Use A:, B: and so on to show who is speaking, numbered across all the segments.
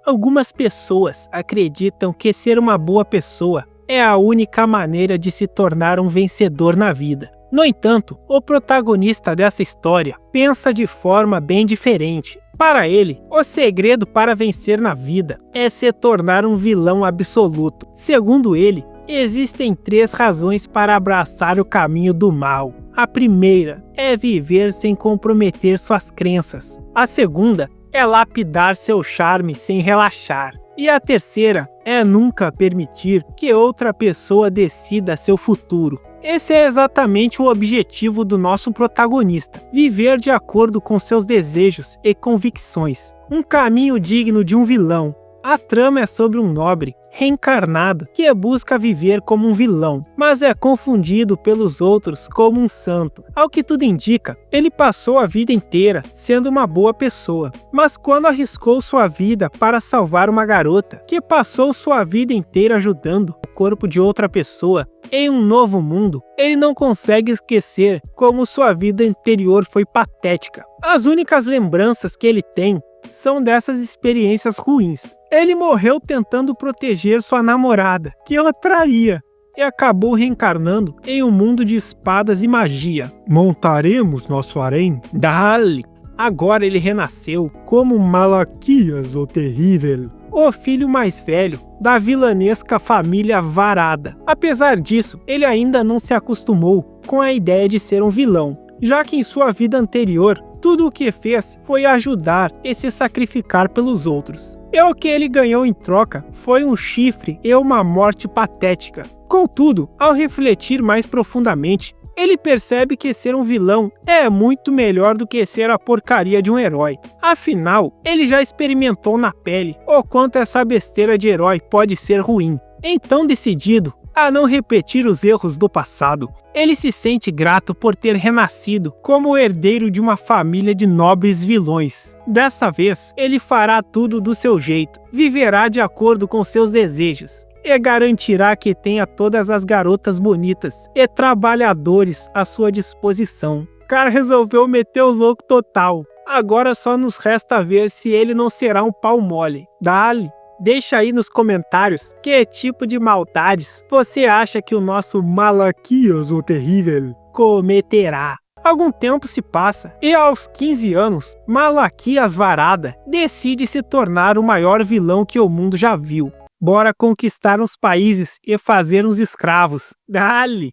A: Algumas pessoas acreditam que ser uma boa pessoa é a única maneira de se tornar um vencedor na vida. No entanto, o protagonista dessa história pensa de forma bem diferente. Para ele, o segredo para vencer na vida é se tornar um vilão absoluto. Segundo ele, existem 3 razões para abraçar o caminho do mal. A primeira é viver sem comprometer suas crenças. A segunda é lapidar seu charme sem relaxar. E a terceira é nunca permitir que outra pessoa decida seu futuro. Esse é exatamente o objetivo do nosso protagonista: viver de acordo com seus desejos e convicções. Um caminho digno de um vilão. A trama é sobre um nobre reencarnado que busca viver como um vilão, mas é confundido pelos outros como um santo. Ao que tudo indica, ele passou a vida inteira sendo uma boa pessoa, mas quando arriscou sua vida para salvar uma garota que passou sua vida inteira ajudando o corpo de outra pessoa em um novo mundo, ele não consegue esquecer como sua vida anterior foi patética. As únicas lembranças que ele tem são dessas experiências ruins. Ele morreu tentando proteger sua namorada, que o traía, e acabou reencarnando em um mundo de espadas e magia. Montaremos nosso harém? Dale! Agora ele renasceu como Malaquias o Terrível, o filho mais velho da vilanesca família Varada. Apesar disso, ele ainda não se acostumou com a ideia de ser um vilão, já que em sua vida anterior, tudo o que fez foi ajudar e se sacrificar pelos outros. E o que ele ganhou em troca foi um chifre e uma morte patética. Contudo, ao refletir mais profundamente, ele percebe que ser um vilão é muito melhor do que ser a porcaria de um herói. Afinal, ele já experimentou na pele o quanto essa besteira de herói pode ser ruim. Então, decidido a não repetir os erros do passado, ele se sente grato por ter renascido como o herdeiro de uma família de nobres vilões. Dessa vez, ele fará tudo do seu jeito, viverá de acordo com seus desejos e garantirá que tenha todas as garotas bonitas e trabalhadores à sua disposição. O cara resolveu meter o louco total. Agora só nos resta ver se ele não será um pau mole. Dale! Deixa aí nos comentários que tipo de maldades você acha que o nosso Malaquias o Terrível cometerá. Algum tempo se passa e aos 15 anos, Malaquias Varada decide se tornar o maior vilão que o mundo já viu. Bora conquistar uns países e fazer uns escravos. Dale!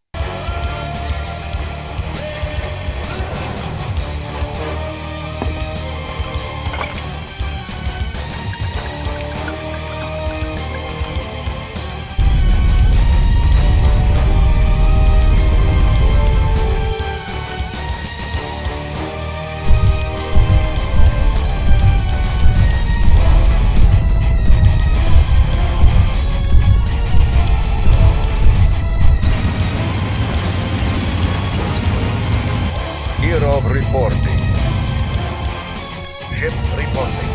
B: Reporting. Ship reporting.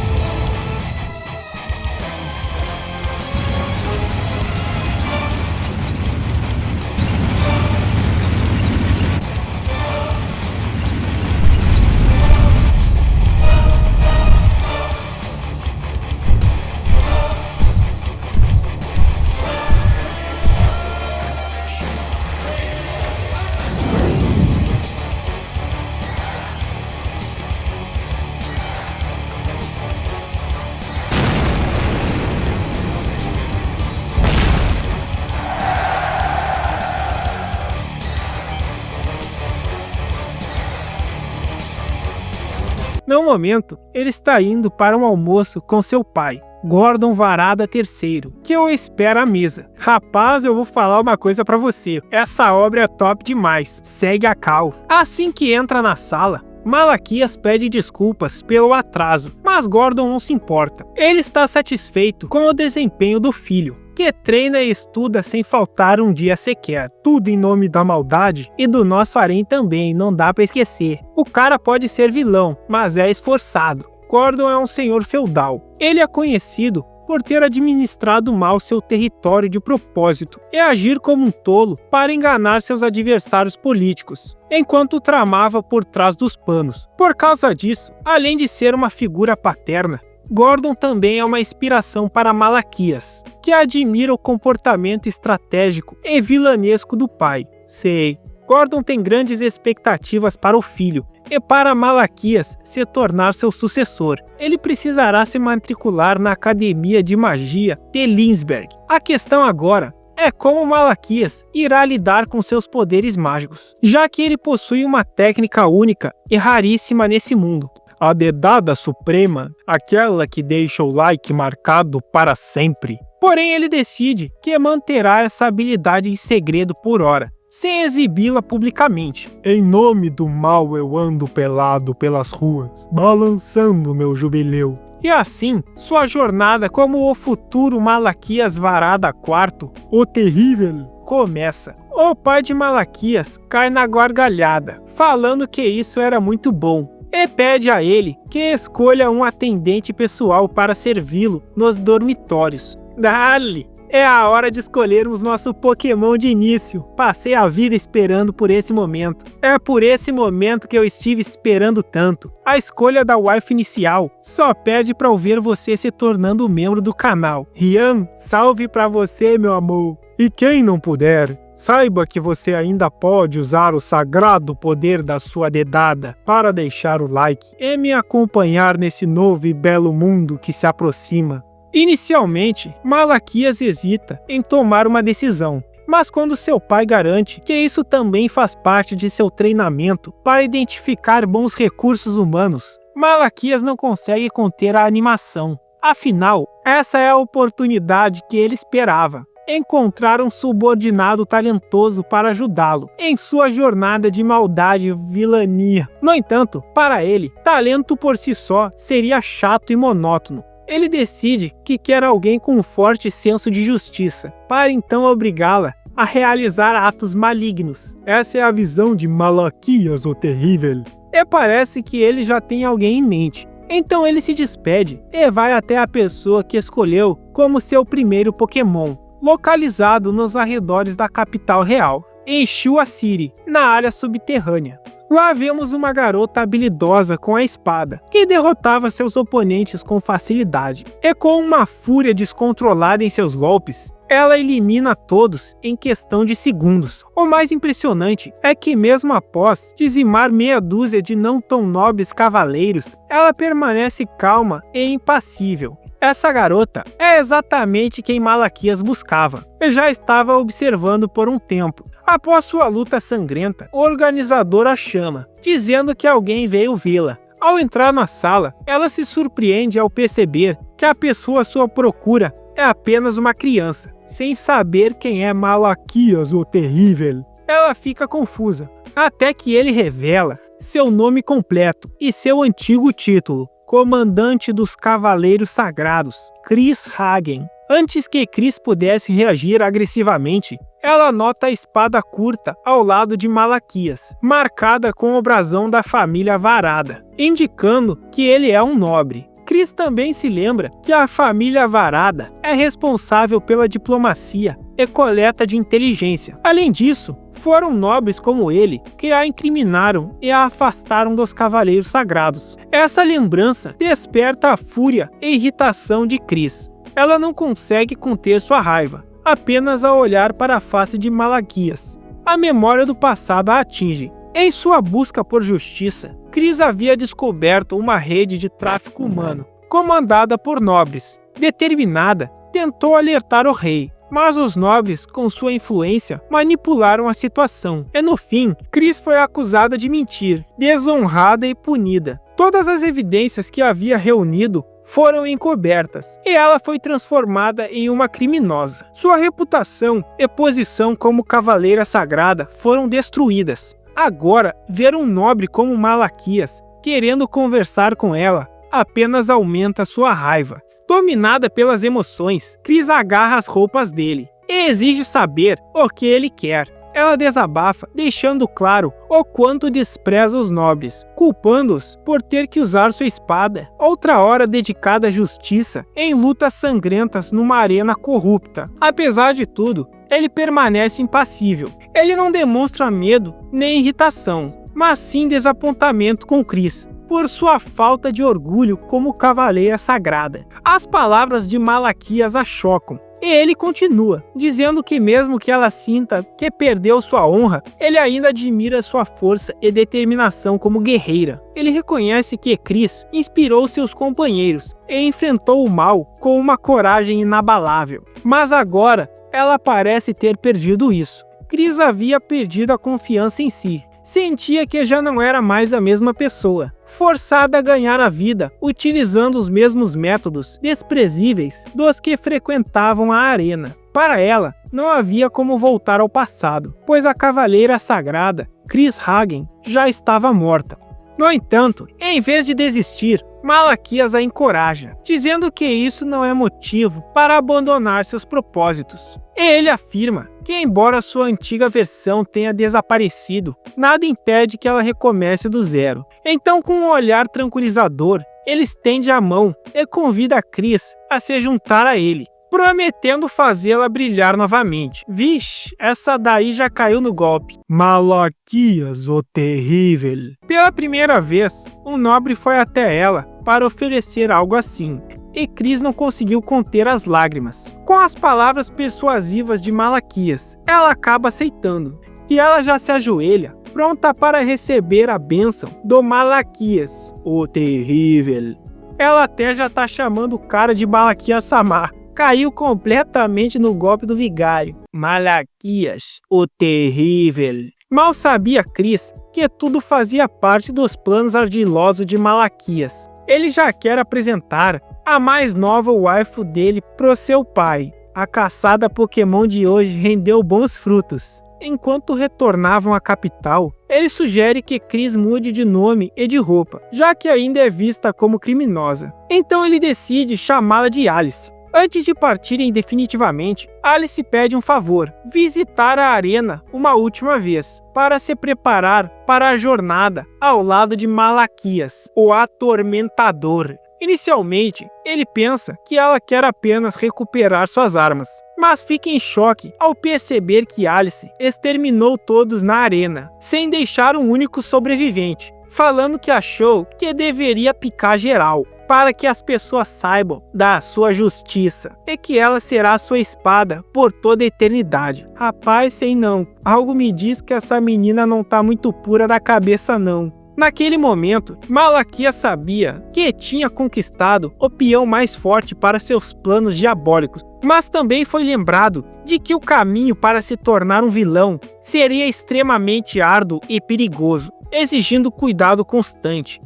A: No momento, ele está indo para um almoço com seu pai, Gordon Varada III, que o espera à mesa. Rapaz, eu vou falar uma coisa pra você, essa obra é top demais, segue a cal. Assim que entra na sala, Malaquias pede desculpas pelo atraso, mas Gordon não se importa. Ele está satisfeito com o desempenho do filho, que treina e estuda sem faltar um dia sequer. Tudo em nome da maldade e do nosso harém também, não dá pra esquecer. O cara pode ser vilão, mas é esforçado. Gordon é um senhor feudal. Ele é conhecido por ter administrado mal seu território de propósito e agir como um tolo para enganar seus adversários políticos, enquanto tramava por trás dos panos. Por causa disso, além de ser uma figura paterna, Gordon também é uma inspiração para Malaquias, que admira o comportamento estratégico e vilanesco do pai. Sei, Gordon tem grandes expectativas para o filho, e para Malaquias se tornar seu sucessor, ele precisará se matricular na Academia de Magia de Linsberg. A questão agora é como Malaquias irá lidar com seus poderes mágicos, já que ele possui uma técnica única e raríssima nesse mundo. A dedada suprema, aquela que deixa o like marcado para sempre. Porém, ele decide que manterá essa habilidade em segredo por hora, sem exibi-la publicamente. Em nome do mal eu ando pelado pelas ruas, balançando meu jubileu. E assim, sua jornada como o futuro Malaquias Varada IV, o terrível, começa. O pai de Malaquias cai na gargalhada, falando que isso era muito bom, e pede a ele que escolha um atendente pessoal para servi-lo nos dormitórios. Dale! É a hora de escolhermos nosso Pokémon de início. Passei a vida esperando por esse momento. É por esse momento que eu estive esperando tanto. A escolha da wife inicial só pede para ouvir você se tornando membro do canal. Rian, salve para você, meu amor. E quem não puder, saiba que você ainda pode usar o sagrado poder da sua dedada para deixar o like e me acompanhar nesse novo e belo mundo que se aproxima. Inicialmente, Malaquias hesita em tomar uma decisão, mas quando seu pai garante que isso também faz parte de seu treinamento para identificar bons recursos humanos, Malaquias não consegue conter a animação. Afinal, essa é a oportunidade que ele esperava. Encontrar um subordinado talentoso para ajudá-lo em sua jornada de maldade e vilania. No entanto, para ele, talento por si só seria chato e monótono. Ele decide que quer alguém com um forte senso de justiça, para então obrigá-la a realizar atos malignos. Essa é a visão de Malaquias, o terrível. E parece que ele já tem alguém em mente. Então ele se despede e vai até a pessoa que escolheu como seu primeiro Pokémon, localizado nos arredores da capital real, em Shua City, na área subterrânea. Lá vemos uma garota habilidosa com a espada, que derrotava seus oponentes com facilidade. E com uma fúria descontrolada em seus golpes, ela elimina todos em questão de segundos. O mais impressionante é que mesmo após dizimar meia dúzia de não tão nobres cavaleiros, ela permanece calma e impassível. Essa garota é exatamente quem Malaquias buscava e já estava observando por um tempo. Após sua luta sangrenta, o organizador a chama, dizendo que alguém veio vê-la. Ao entrar na sala, ela se surpreende ao perceber que a pessoa à sua procura é apenas uma criança, sem saber quem é Malaquias, o terrível. Ela fica confusa, até que ele revela seu nome completo e seu antigo título, Comandante dos Cavaleiros Sagrados, Chris Hagen. Antes que Chris pudesse reagir agressivamente, ela nota a espada curta ao lado de Malaquias, marcada com o brasão da família Varada, indicando que ele é um nobre. Chris também se lembra que a família Varada é responsável pela diplomacia e coleta de inteligência. Além disso, foram nobres como ele que a incriminaram e a afastaram dos Cavaleiros Sagrados. Essa lembrança desperta a fúria e irritação de Chris. Ela não consegue conter sua raiva, apenas ao olhar para a face de Malaquias. A memória do passado a atinge. Em sua busca por justiça, Chris havia descoberto uma rede de tráfico humano, comandada por nobres. Determinada, tentou alertar o rei, mas os nobres, com sua influência, manipularam a situação. E no fim, Chris foi acusada de mentir, desonrada e punida. Todas as evidências que havia reunido foram encobertas, e ela foi transformada em uma criminosa. Sua reputação e posição como cavaleira sagrada foram destruídas. Agora, ver um nobre como Malaquias querendo conversar com ela apenas aumenta sua raiva. Dominada pelas emoções, Chris agarra as roupas dele e exige saber o que ele quer. Ela desabafa, deixando claro o quanto despreza os nobres, culpando-os por ter que usar sua espada, outra hora dedicada à justiça, em lutas sangrentas numa arena corrupta. Apesar de tudo, ele permanece impassível. Ele não demonstra medo nem irritação, mas sim desapontamento com Chris, por sua falta de orgulho como cavaleira sagrada. As palavras de Malaquias a chocam. E ele continua, dizendo que mesmo que ela sinta que perdeu sua honra, ele ainda admira sua força e determinação como guerreira. Ele reconhece que Chris inspirou seus companheiros e enfrentou o mal com uma coragem inabalável. Mas agora, ela parece ter perdido isso. Chris havia perdido a confiança em si. Sentia que já não era mais a mesma pessoa, forçada a ganhar a vida utilizando os mesmos métodos desprezíveis dos que frequentavam a arena. Para ela, não havia como voltar ao passado, pois a cavaleira sagrada, Chris Hagen, já estava morta. No entanto, em vez de desistir, Malaquias a encoraja, dizendo que isso não é motivo para abandonar seus propósitos. Ele afirma que, embora sua antiga versão tenha desaparecido, nada impede que ela recomece do zero. Então, com um olhar tranquilizador, ele estende a mão e convida a Chris a se juntar a ele, prometendo fazê-la brilhar novamente. Vixe, essa daí já caiu no golpe. Malaquias, o terrível. Pela primeira vez, um nobre foi até ela para oferecer algo assim, e Chris não conseguiu conter as lágrimas. Com as palavras persuasivas de Malaquias, ela acaba aceitando, e ela já se ajoelha, pronta para receber a bênção do Malaquias, o terrível. Ela até já tá chamando o cara de Malaquias Samar. Caiu completamente no golpe do vigário. Malaquias, o terrível. Mal sabia Chris que tudo fazia parte dos planos ardilosos de Malaquias. Ele já quer apresentar a mais nova waifu dele pro seu pai. A caçada Pokémon de hoje rendeu bons frutos. Enquanto retornavam à capital, ele sugere que Chris mude de nome e de roupa, já que ainda é vista como criminosa. Então ele decide chamá-la de Alice. Antes de partirem definitivamente, Alice pede um favor: visitar a arena uma última vez, para se preparar para a jornada ao lado de Malaquias, o atormentador. Inicialmente, ele pensa que ela quer apenas recuperar suas armas, mas fica em choque ao perceber que Alice exterminou todos na arena, sem deixar um único sobrevivente, falando que achou que deveria picar geral, para que as pessoas saibam da sua justiça, e que ela será sua espada por toda a eternidade. Rapaz, sei não, algo me diz que essa menina não tá muito pura da cabeça não. Naquele momento, Malaquias sabia que tinha conquistado o peão mais forte para seus planos diabólicos, mas também foi lembrado de que o caminho para se tornar um vilão seria extremamente árduo e perigoso, exigindo cuidado constante.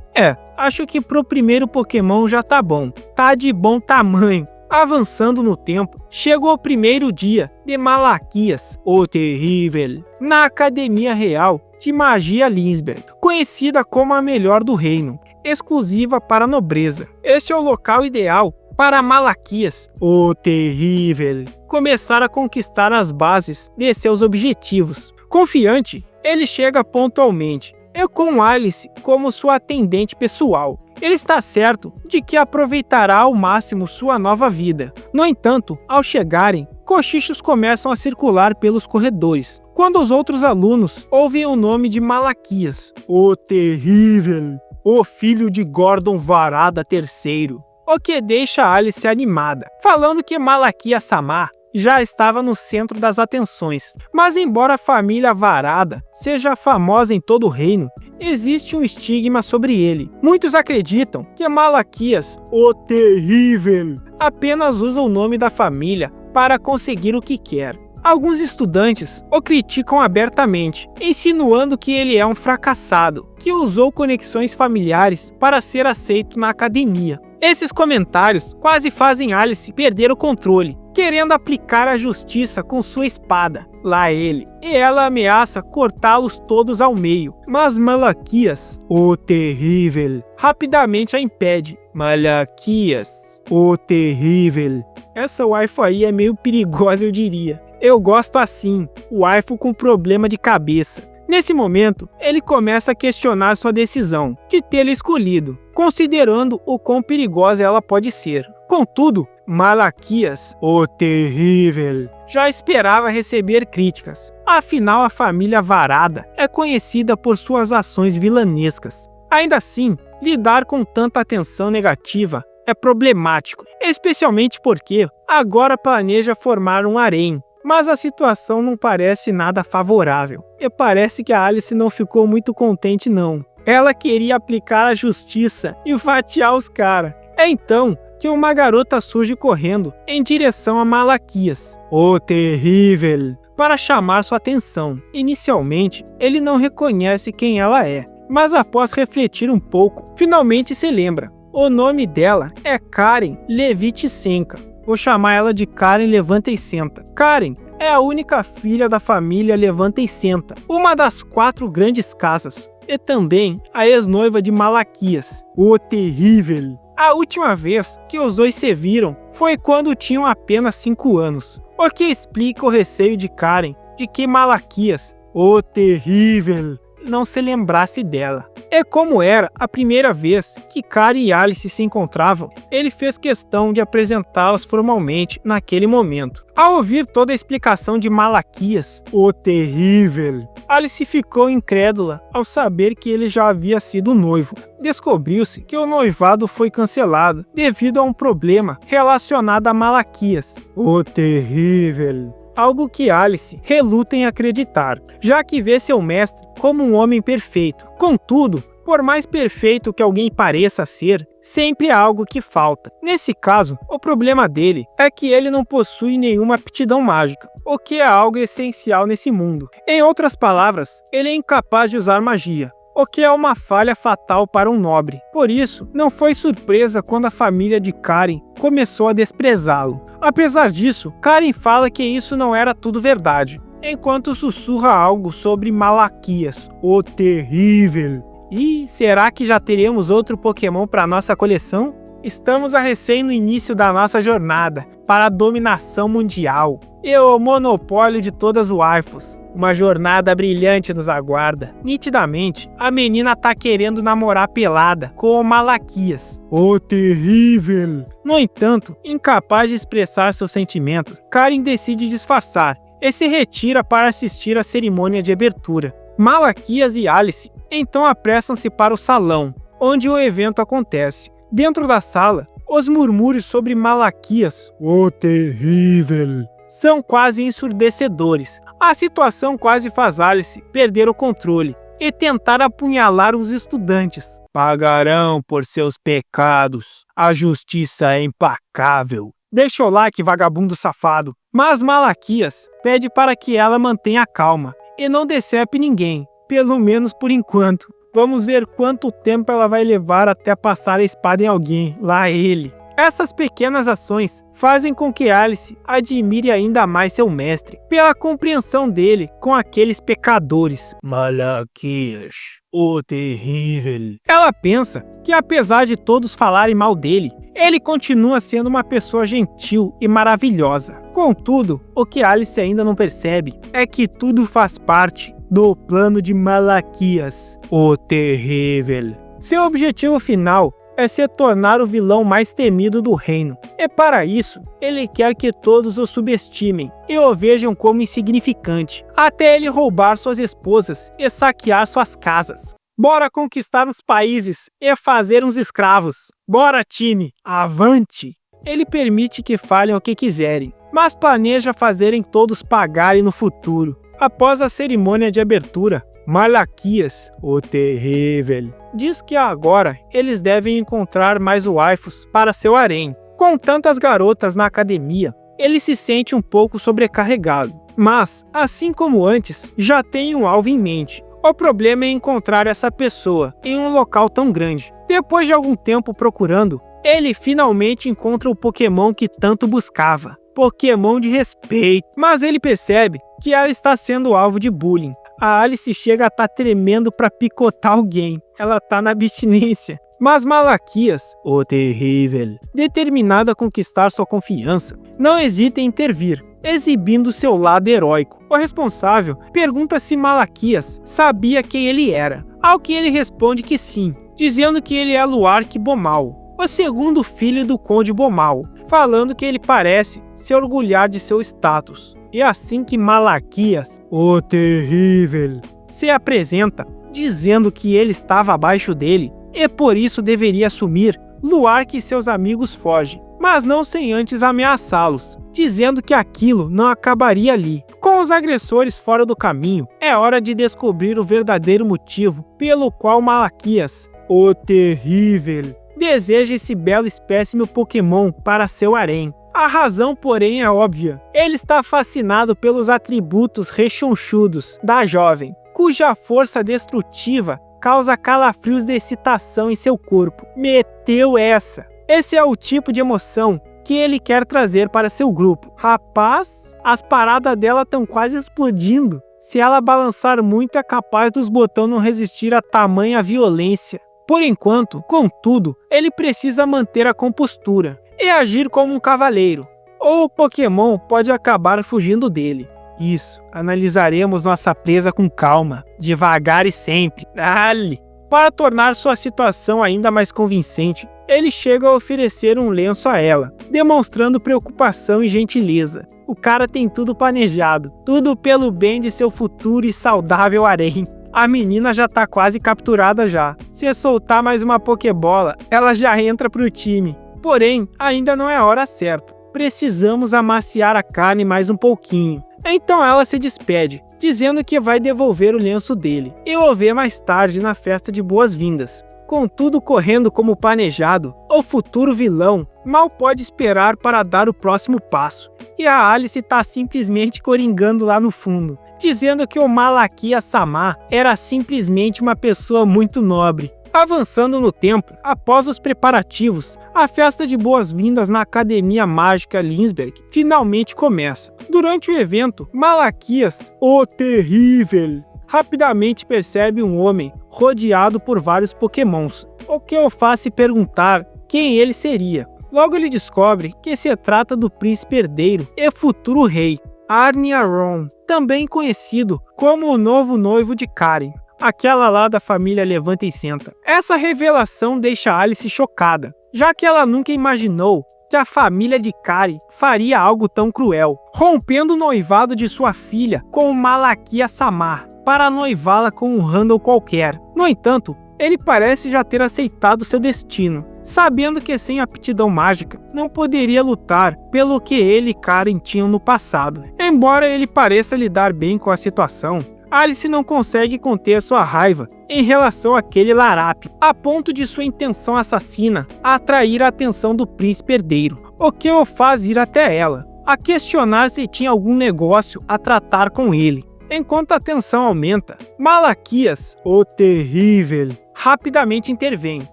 A: Acho que pro primeiro Pokémon já tá bom, tá de bom tamanho. Avançando no tempo, chegou o primeiro dia de Malaquias, o terrível, na Academia Real de Magia Linsberg, conhecida como a melhor do reino, exclusiva para a nobreza. Este é o local ideal para Malaquias, o terrível, começar a conquistar as bases de seus objetivos. Confiante, ele chega pontualmente, e com Alice como sua atendente pessoal. Ele está certo de que aproveitará ao máximo sua nova vida. No entanto, ao chegarem, cochichos começam a circular pelos corredores, quando os outros alunos ouvem o nome de Malaquias, o terrível, o filho de Gordon Varada III, o que deixa Alice animada, falando que Malaquias Samar já estava no centro das atenções. Mas embora a família Varada seja famosa em todo o reino, existe um estigma sobre ele. Muitos acreditam que Malaquias, o terrível, apenas usa o nome da família para conseguir o que quer. Alguns estudantes o criticam abertamente, insinuando que ele é um fracassado, que usou conexões familiares para ser aceito na academia. Esses comentários quase fazem Alice perder o controle, querendo aplicar a justiça com sua espada. Lá ele, e ela ameaça cortá-los todos ao meio, mas Malaquias, o terrível, rapidamente a impede. Malaquias, o terrível. Essa waifu aí é meio perigosa, eu diria. Eu gosto assim, waifu com problema de cabeça. Nesse momento, ele começa a questionar sua decisão de tê-la escolhido, considerando o quão perigosa ela pode ser. Contudo, Malaquias, o terrível, já esperava receber críticas. Afinal, a família Varada é conhecida por suas ações vilanescas. Ainda assim, lidar com tanta atenção negativa é problemático, especialmente porque agora planeja formar um harém. Mas a situação não parece nada favorável, e parece que a Alice não ficou muito contente não. Ela queria aplicar a justiça e fatiar os caras. É então que uma garota surge correndo em direção a Malaquias, o terrível, para chamar sua atenção. Inicialmente, ele não reconhece quem ela é, mas após refletir um pouco, finalmente se lembra. O nome dela é Karen Levitsenka. Vou chamar ela de Karen Levanta e Senta. Karen é a única filha da família Levanta e Senta, uma das 4 grandes casas, e também a ex-noiva de Malaquias, o terrível. A última vez que os dois se viram foi quando tinham apenas 5 anos, o que explica o receio de Karen de que Malaquias, o terrível, não se lembrasse dela. É como era a primeira vez que Karen e Alice se encontravam, ele fez questão de apresentá-las formalmente naquele momento. Ao ouvir toda a explicação de Malaquias, o terrível, Alice ficou incrédula ao saber que ele já havia sido noivo. Descobriu-se que o noivado foi cancelado devido a um problema relacionado a Malaquias, o terrível. Algo que Alice reluta em acreditar, já que vê seu mestre como um homem perfeito. Contudo, por mais perfeito que alguém pareça ser, sempre há algo que falta. Nesse caso, o problema dele é que ele não possui nenhuma aptidão mágica, o que é algo essencial nesse mundo. Em outras palavras, ele é incapaz de usar magia, o que é uma falha fatal para um nobre. Por isso, não foi surpresa quando a família de Karen começou a desprezá-lo. Apesar disso, Karen fala que isso não era tudo verdade, enquanto sussurra algo sobre Malaquias, o terrível. E será que já teremos outro Pokémon para nossa coleção? Estamos a recém no início da nossa jornada para a dominação mundial e o monopólio de todas as waifus. Uma jornada brilhante nos aguarda. Nitidamente, a menina tá querendo namorar pelada com o Malaquias, o terrível. No entanto, incapaz de expressar seus sentimentos, Karen decide disfarçar e se retira para assistir à cerimônia de abertura. Malaquias e Alice então apressam-se para o salão, onde o evento acontece. Dentro da sala, os murmúrios sobre Malaquias, o terrível, são quase ensurdecedores. A situação quase faz Alice perder o controle e tentar apunhalar os estudantes. Pagarão por seus pecados. A justiça é implacável. Deixa o like, vagabundo safado. Mas Malaquias pede para que ela mantenha calma e não decepe ninguém, pelo menos por enquanto. Vamos ver quanto tempo ela vai levar até passar a espada em alguém, lá ele. Essas pequenas ações fazem com que Alice admire ainda mais seu mestre, pela compreensão dele com aqueles pecadores. Malaquias, o terrível. Ela pensa que apesar de todos falarem mal dele, ele continua sendo uma pessoa gentil e maravilhosa. Contudo, o que Alice ainda não percebe é que tudo faz parte do plano de Malaquias, o terrível. Seu objetivo final é se tornar o vilão mais temido do reino. E para isso, ele quer que todos o subestimem e o vejam como insignificante, até ele roubar suas esposas e saquear suas casas. Bora conquistar uns países e fazer uns escravos. Bora, time, avante! Ele permite que falem o que quiserem, mas planeja fazerem todos pagarem no futuro. Após a cerimônia de abertura, Malaquias, o terrível, diz que agora eles devem encontrar mais waifus para seu harém. Com tantas garotas na academia, ele se sente um pouco sobrecarregado, mas, assim como antes, já tem um alvo em mente. O problema é encontrar essa pessoa em um local tão grande. Depois de algum tempo procurando, ele finalmente encontra o Pokémon que tanto buscava. Pokémon de respeito. Mas ele percebe que ela está sendo alvo de bullying. A Alice chega a estar tremendo para picotar alguém. Ela tá na abstinência. Mas Malaquias, o terrível, determinado a conquistar sua confiança, não hesita em intervir, exibindo seu lado heróico. O responsável pergunta se Malaquias sabia quem ele era, ao que ele responde que sim, dizendo que ele é Luark Bomal, o segundo filho do Conde Bomal, falando que ele parece se orgulhar de seu status. E assim que Malaquias, o terrível, se apresenta, dizendo que ele estava abaixo dele, e por isso deveria assumir lugar que seus amigos fogem, mas não sem antes ameaçá-los, dizendo que aquilo não acabaria ali. Com os agressores fora do caminho, é hora de descobrir o verdadeiro motivo pelo qual Malaquias, o Terrível, deseja esse belo espécime Pokémon para seu harém. A razão, porém, é óbvia. Ele está fascinado pelos atributos rechonchudos da jovem, cuja força destrutiva causa calafrios de excitação em seu corpo. Meteu essa! Esse é o tipo de emoção que ele quer trazer para seu grupo. Rapaz, as paradas dela estão quase explodindo. Se ela balançar muito, é capaz dos botões não resistir a tamanha violência. Por enquanto, contudo, ele precisa manter a compostura e agir como um cavaleiro, ou o Pokémon pode acabar fugindo dele. Isso, analisaremos nossa presa com calma, devagar e sempre. Dale! Para tornar sua situação ainda mais convincente, ele chega a oferecer um lenço a ela, demonstrando preocupação e gentileza. O cara tem tudo planejado, tudo pelo bem de seu futuro e saudável harém. A menina já tá quase capturada já. Se soltar mais uma Pokébola, ela já entra pro time. Porém, ainda não é a hora certa. Precisamos amaciar a carne mais um pouquinho. Então ela se despede, dizendo que vai devolver o lenço dele e o ver mais tarde na festa de boas-vindas. Com tudo correndo como planejado, o futuro vilão mal pode esperar para dar o próximo passo. E a Alice tá simplesmente coringando lá no fundo, dizendo que o Malaquias-sama era simplesmente uma pessoa muito nobre. Avançando no tempo, após os preparativos, a festa de boas-vindas na Academia Mágica Linsberg finalmente começa. Durante o evento, Malaquias, o Terrível, rapidamente percebe um homem rodeado por vários Pokémons, o que o faz se perguntar quem ele seria. Logo ele descobre que se trata do príncipe herdeiro e futuro rei, Arniaron, também conhecido como o novo noivo de Karen, aquela lá da família Levanta e Senta. Essa revelação deixa Alice chocada, já que ela nunca imaginou que a família de Karen faria algo tão cruel, rompendo o noivado de sua filha com o Malaquias-sama para noivá-la com um Randall qualquer. No entanto, ele parece já ter aceitado seu destino, sabendo que sem aptidão mágica não poderia lutar pelo que ele e Karen tinham no passado. Embora ele pareça lidar bem com a situação, Alice não consegue conter sua raiva em relação àquele larápio, a ponto de sua intenção assassina atrair a atenção do príncipe herdeiro, o que o faz ir até ela, a questionar se tinha algum negócio a tratar com ele. Enquanto a tensão aumenta, Malaquias, o Terrível, rapidamente intervém,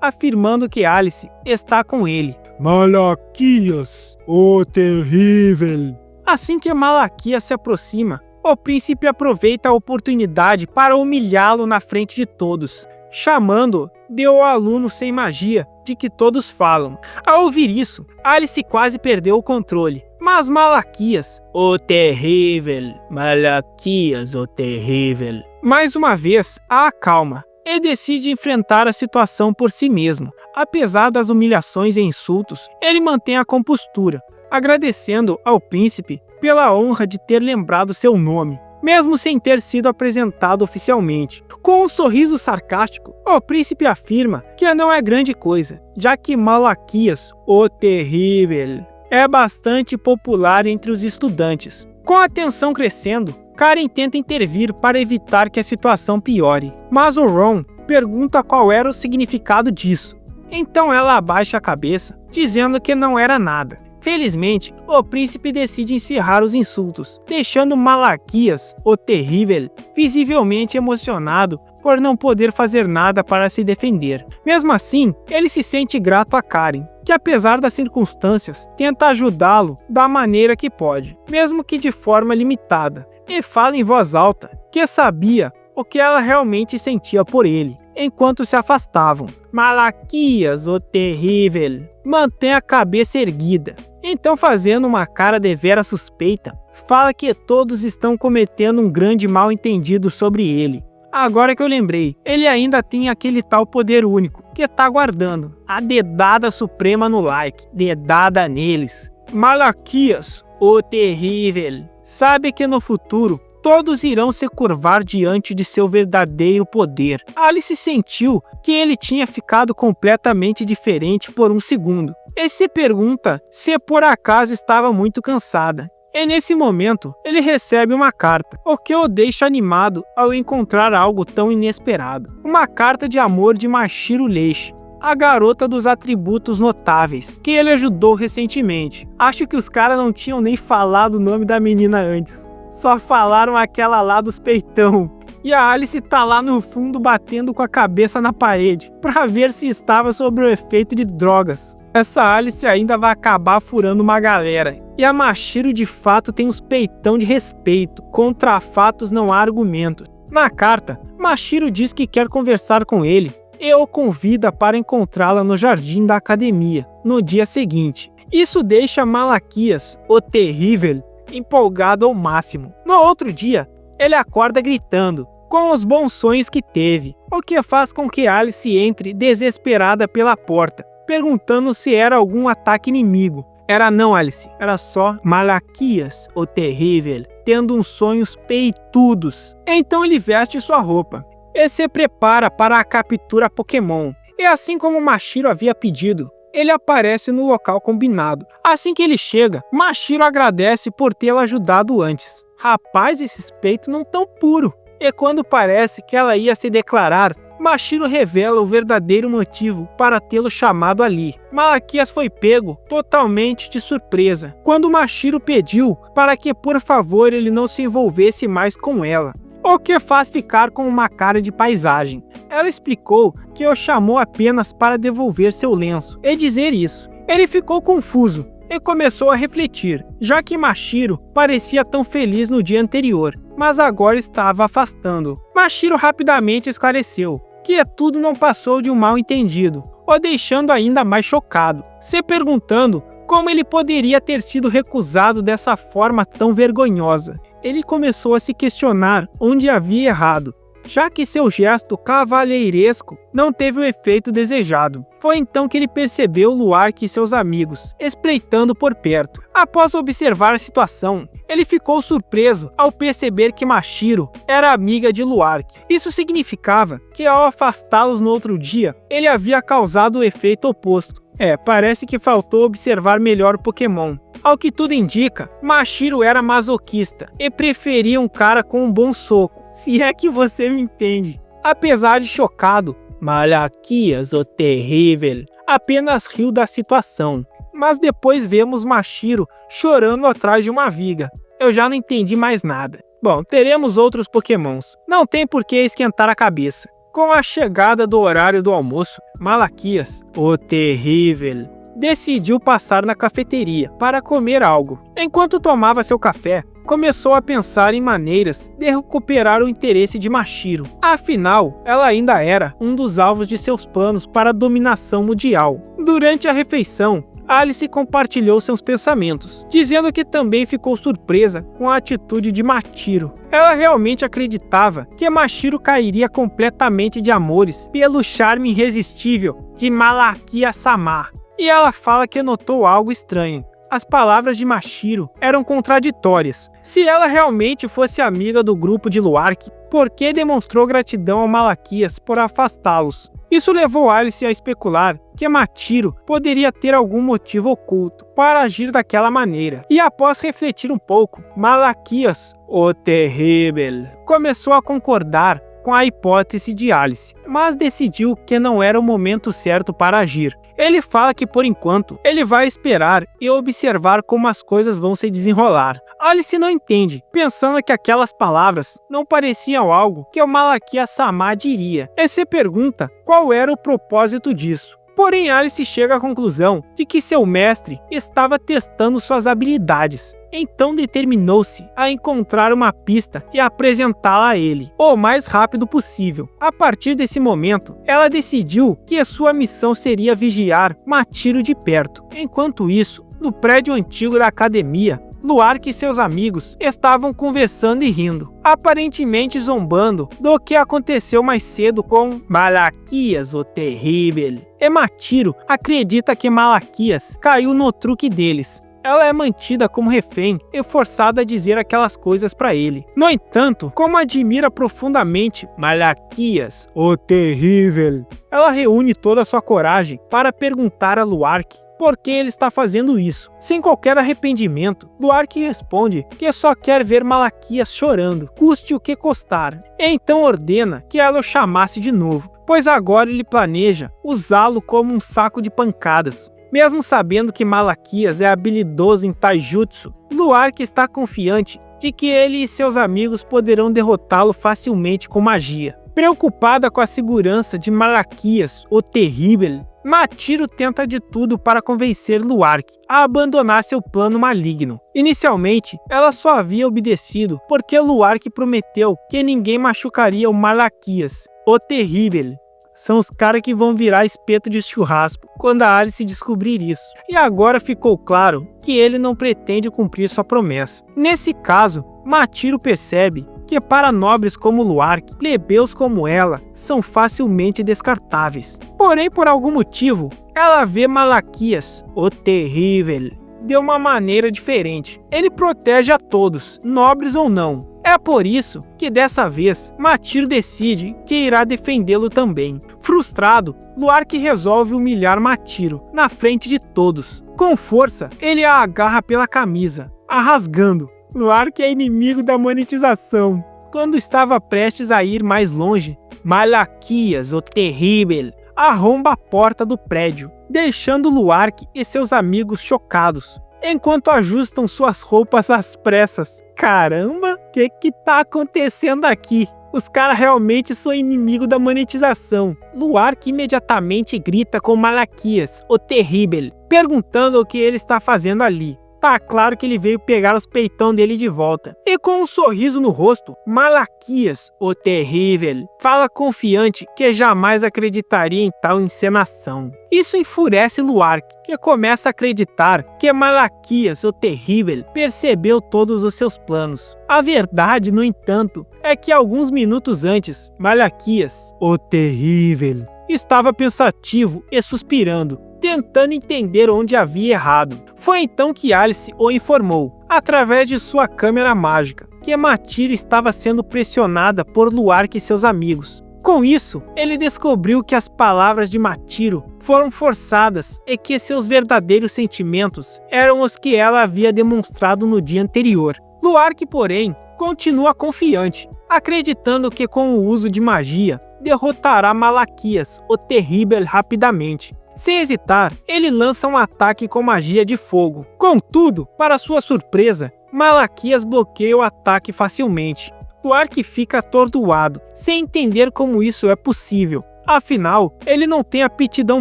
A: afirmando que Alice está com ele. Malaquias, o Terrível. Assim que Malaquias se aproxima, o príncipe aproveita a oportunidade para humilhá-lo na frente de todos, chamando-o de o aluno sem magia de que todos falam. Ao ouvir isso, Alice quase perdeu o controle, mas Malaquias, o Terrível, Malaquias, o Terrível, mais uma vez a acalma e decide enfrentar a situação por si mesmo. Apesar das humilhações e insultos, ele mantém a compostura, agradecendo ao príncipe pela honra de ter lembrado seu nome, mesmo sem ter sido apresentado oficialmente. Com um sorriso sarcástico, o príncipe afirma que não é grande coisa, já que Malaquias, o Terrível, é bastante popular entre os estudantes. Com a tensão crescendo, Karen tenta intervir para evitar que a situação piore, mas o Ron pergunta qual era o significado disso. Então ela abaixa a cabeça, dizendo que não era nada. Felizmente, o príncipe decide encerrar os insultos, deixando Malaquias, o Terrível, visivelmente emocionado por não poder fazer nada para se defender. Mesmo assim, ele se sente grato a Karen, que apesar das circunstâncias, tenta ajudá-lo da maneira que pode, mesmo que de forma limitada, e fala em voz alta que sabia o que ela realmente sentia por ele, enquanto se afastavam. Malaquias, o Terrível, mantém a cabeça erguida. Então, fazendo uma cara devera suspeita, fala que todos estão cometendo um grande mal-entendido sobre ele. Agora que eu lembrei, ele ainda tem aquele tal poder único que tá guardando. A dedada suprema no like, dedada neles. Malaquias, o Terrível, sabe que no futuro todos irão se curvar diante de seu verdadeiro poder. Alice sentiu que ele tinha ficado completamente diferente por um segundo. E se pergunta se por acaso estava muito cansada. E nesse momento, ele recebe uma carta, o que o deixa animado ao encontrar algo tão inesperado. Uma carta de amor de Mashiro Leishi, a garota dos atributos notáveis, que ele ajudou recentemente. Acho que os caras não tinham nem falado o nome da menina antes. Só falaram aquela lá dos peitão. E a Alice tá lá no fundo batendo com a cabeça na parede, pra ver se estava sob o efeito de drogas. Essa Alice ainda vai acabar furando uma galera. E a Mashiro de fato tem uns peitão de respeito. Contra fatos não há argumentos. Na carta, Mashiro diz que quer conversar com ele e o convida para encontrá-la no jardim da academia, no dia seguinte. Isso deixa Malaquias, o terrível, empolgado ao máximo. No outro dia, ele acorda gritando, com os bons sonhos que teve, o que faz com que Alice entre desesperada pela porta, perguntando se era algum ataque inimigo. Era não, Alice, era só Malaquias, o terrível, tendo uns sonhos peitudos. Então ele veste sua roupa e se prepara para a captura Pokémon. E assim como Mashiro havia pedido, ele aparece no local combinado. Assim que ele chega, Mashiro agradece por tê-la ajudado antes. Rapaz, esses peitos não tão puro. E quando parece que ela ia se declarar, Mashiro revela o verdadeiro motivo para tê-lo chamado ali. Malaquias foi pego totalmente de surpresa quando Mashiro pediu para que por favor ele não se envolvesse mais com ela, o que faz ficar com uma cara de paisagem. Ela explicou que o chamou apenas para devolver seu lenço e dizer isso. Ele ficou confuso e começou a refletir, já que Mashiro parecia tão feliz no dia anterior, mas agora estava afastando-o. Mashiro rapidamente esclareceu que tudo não passou de um mal-entendido, o deixando ainda mais chocado, se perguntando como ele poderia ter sido recusado dessa forma tão vergonhosa. Ele começou a se questionar onde havia errado, já que seu gesto cavalheiresco não teve o efeito desejado. Foi então que ele percebeu Luark e seus amigos, espreitando por perto. Após observar a situação, ele ficou surpreso ao perceber que Mashiro era amiga de Luark. Isso significava que ao afastá-los no outro dia, ele havia causado o efeito oposto. Parece que faltou observar melhor o Pokémon. Ao que tudo indica, Mashiro era masoquista e preferia um cara com um bom soco, se é que você me entende. Apesar de chocado, Malaquias, o terrível, apenas riu da situação. Mas depois vemos Mashiro chorando atrás de uma viga. Eu já não entendi mais nada. Bom, teremos outros Pokémons. Não tem por que esquentar a cabeça. Com a chegada do horário do almoço, Malaquias, o terrível, decidiu passar na cafeteria para comer algo. Enquanto tomava seu café, começou a pensar em maneiras de recuperar o interesse de Mashiro. Afinal, ela ainda era um dos alvos de seus planos para a dominação mundial. Durante a refeição, Alice compartilhou seus pensamentos, dizendo que também ficou surpresa com a atitude de Mashiro. Ela realmente acreditava que Mashiro cairia completamente de amores pelo charme irresistível de Malaquias-sama. E ela fala que notou algo estranho. As palavras de Mashiro eram contraditórias. Se ela realmente fosse amiga do grupo de Luark, por que demonstrou gratidão ao Malaquias por afastá-los? Isso levou Alice a especular que Mashiro poderia ter algum motivo oculto para agir daquela maneira. E após refletir um pouco, Malaquias, o terrível, começou a concordar com a hipótese de Alice, mas decidiu que não era o momento certo para agir. Ele fala que por enquanto ele vai esperar e observar como as coisas vão se desenrolar. Alice não entende, pensando que aquelas palavras não pareciam algo que o Malaquias-sama diria, e se pergunta qual era o propósito disso. Porém, Alice chega à conclusão de que seu mestre estava testando suas habilidades. Então determinou-se a encontrar uma pista e apresentá-la a ele, o mais rápido possível. A partir desse momento, ela decidiu que a sua missão seria vigiar Mashiro de perto. Enquanto isso, no prédio antigo da academia, Luark e seus amigos estavam conversando e rindo, aparentemente zombando do que aconteceu mais cedo com Malaquias, o terrível. E Mashiro acredita que Malaquias caiu no truque deles, ela é mantida como refém e forçada a dizer aquelas coisas para ele. No entanto, como admira profundamente Malaquias, o terrível, ela reúne toda a sua coragem para perguntar a Luark por que ele está fazendo isso. Sem qualquer arrependimento, Luark responde que só quer ver Malaquias chorando, custe o que custar, e então ordena que ela o chamasse de novo, pois agora ele planeja usá-lo como um saco de pancadas. Mesmo sabendo que Malaquias é habilidoso em taijutsu, Luark está confiante de que ele e seus amigos poderão derrotá-lo facilmente com magia. Preocupada com a segurança de Malaquias, o terrível, Machiro tenta de tudo para convencer Luark a abandonar seu plano maligno. Inicialmente, ela só havia obedecido porque Luark prometeu que ninguém machucaria o Malaquias, o terrível. São os caras que vão virar espeto de churrasco quando a Alice descobrir isso. E agora ficou claro que ele não pretende cumprir sua promessa. Nesse caso, Machiro percebe que para nobres como Luark, plebeus como ela são facilmente descartáveis. Porém, por algum motivo, ela vê Malaquias, o terrível, de uma maneira diferente. Ele protege a todos, nobres ou não. É por isso que dessa vez Machiro decide que irá defendê-lo também. Frustrado, Luark resolve humilhar Machiro na frente de todos. Com força, ele a agarra pela camisa, a rasgando. Luark é inimigo da monetização. Quando estava prestes a ir mais longe, Malaquias, o terrível, arromba a porta do prédio, deixando Luark e seus amigos chocados, enquanto ajustam suas roupas às pressas. Caramba, o que tá acontecendo aqui? Os caras realmente são inimigo da monetização. Luark imediatamente grita com Malaquias, o terrível, perguntando o que ele está fazendo ali. Tá claro que ele veio pegar os peitão dele de volta. E com um sorriso no rosto, Malaquias, o terrível, fala confiante que jamais acreditaria em tal encenação. Isso enfurece Luark, que começa a acreditar que Malaquias, o terrível, percebeu todos os seus planos. A verdade, no entanto, é que alguns minutos antes, Malaquias, o terrível, estava pensativo e suspirando, tentando entender onde havia errado. Foi então que Alice o informou, através de sua câmera mágica, que Machiro estava sendo pressionada por Luark e seus amigos. Com isso, ele descobriu que as palavras de Machiro foram forçadas e que seus verdadeiros sentimentos eram os que ela havia demonstrado no dia anterior. Luark, porém, continua confiante, acreditando que com o uso de magia, derrotará Malaquias, o terrível, rapidamente. Sem hesitar, ele lança um ataque com magia de fogo. Contudo, para sua surpresa, Malaquias bloqueia o ataque facilmente. Luark fica atordoado, sem entender como isso é possível. Afinal, ele não tem aptidão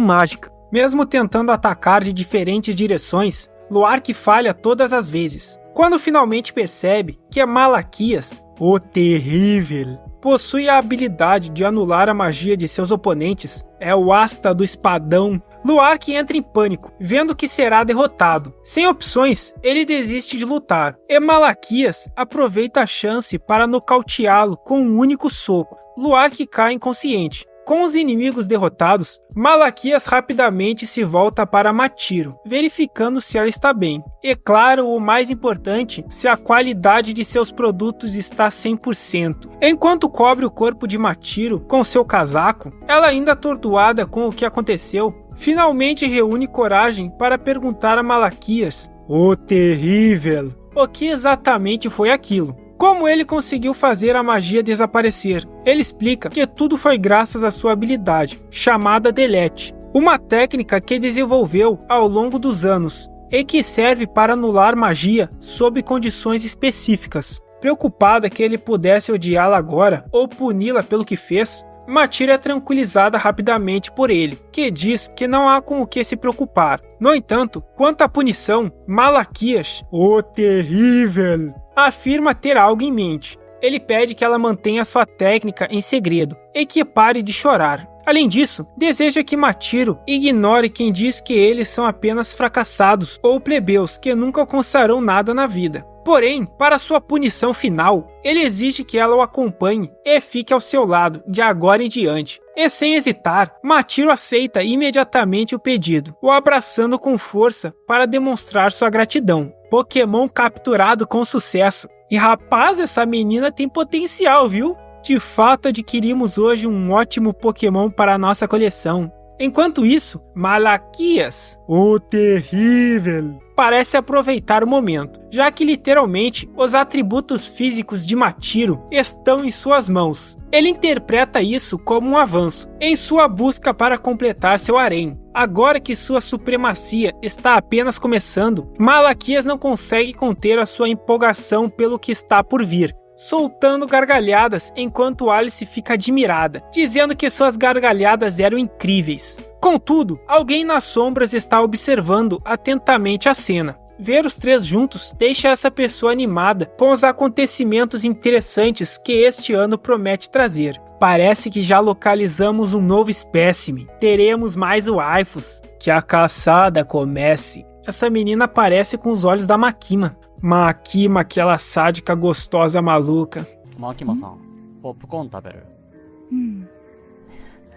A: mágica. Mesmo tentando atacar de diferentes direções, Luark falha todas as vezes. Quando finalmente percebe que Malaquias, o terrível, possui a habilidade de anular a magia de seus oponentes, é o asta do espadão, Luark entra em pânico, vendo que será derrotado. Sem opções, ele desiste de lutar, e Malaquias aproveita a chance para nocauteá-lo com um único soco. Luark cai inconsciente. Com os inimigos derrotados, Malaquias rapidamente se volta para Machiro, verificando se ela está bem. E claro, o mais importante, se a qualidade de seus produtos está 100%. Enquanto cobre o corpo de Machiro com seu casaco, ela ainda atordoada com o que aconteceu, finalmente reúne coragem para perguntar a Malaquias, o terrível, o que exatamente foi aquilo. Como ele conseguiu fazer a magia desaparecer? Ele explica que tudo foi graças à sua habilidade, chamada Delete, uma técnica que desenvolveu ao longo dos anos e que serve para anular magia sob condições específicas. Preocupada que ele pudesse odiá-la agora ou puni-la pelo que fez, Machiro é tranquilizada rapidamente por ele, que diz que não há com o que se preocupar. No entanto, quanto à punição, Malaquias, o terrível, afirma ter algo em mente. Ele pede que ela mantenha sua técnica em segredo e que pare de chorar. Além disso, deseja que Machiro ignore quem diz que eles são apenas fracassados ou plebeus que nunca alcançarão nada na vida. Porém, para sua punição final, ele exige que ela o acompanhe e fique ao seu lado de agora em diante. E sem hesitar, Machiro aceita imediatamente o pedido, o abraçando com força para demonstrar sua gratidão. Pokémon capturado com sucesso. E rapaz, essa menina tem potencial, viu? De fato, adquirimos hoje um ótimo Pokémon para a nossa coleção. Enquanto isso, Malaquias, o terrível, parece aproveitar o momento, já que literalmente os atributos físicos de Machiro estão em suas mãos. Ele interpreta isso como um avanço em sua busca para completar seu harém. Agora que sua supremacia está apenas começando, Malaquias não consegue conter a sua empolgação pelo que está por vir, soltando gargalhadas enquanto Alice fica admirada, dizendo que suas gargalhadas eram incríveis. Contudo, alguém nas sombras está observando atentamente a cena. Ver os três juntos deixa essa pessoa animada com os acontecimentos interessantes que este ano promete trazer. Parece que já localizamos um novo espécime. Teremos mais waifus. Que a caçada comece. Essa menina aparece com os olhos da Makima. Makima, aquela sádica gostosa maluca.
B: Makima-san, popcorn 食べる?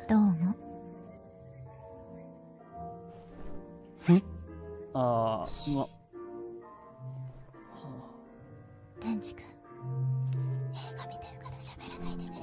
C: どうも。天竺、映画見てるから喋らないでね。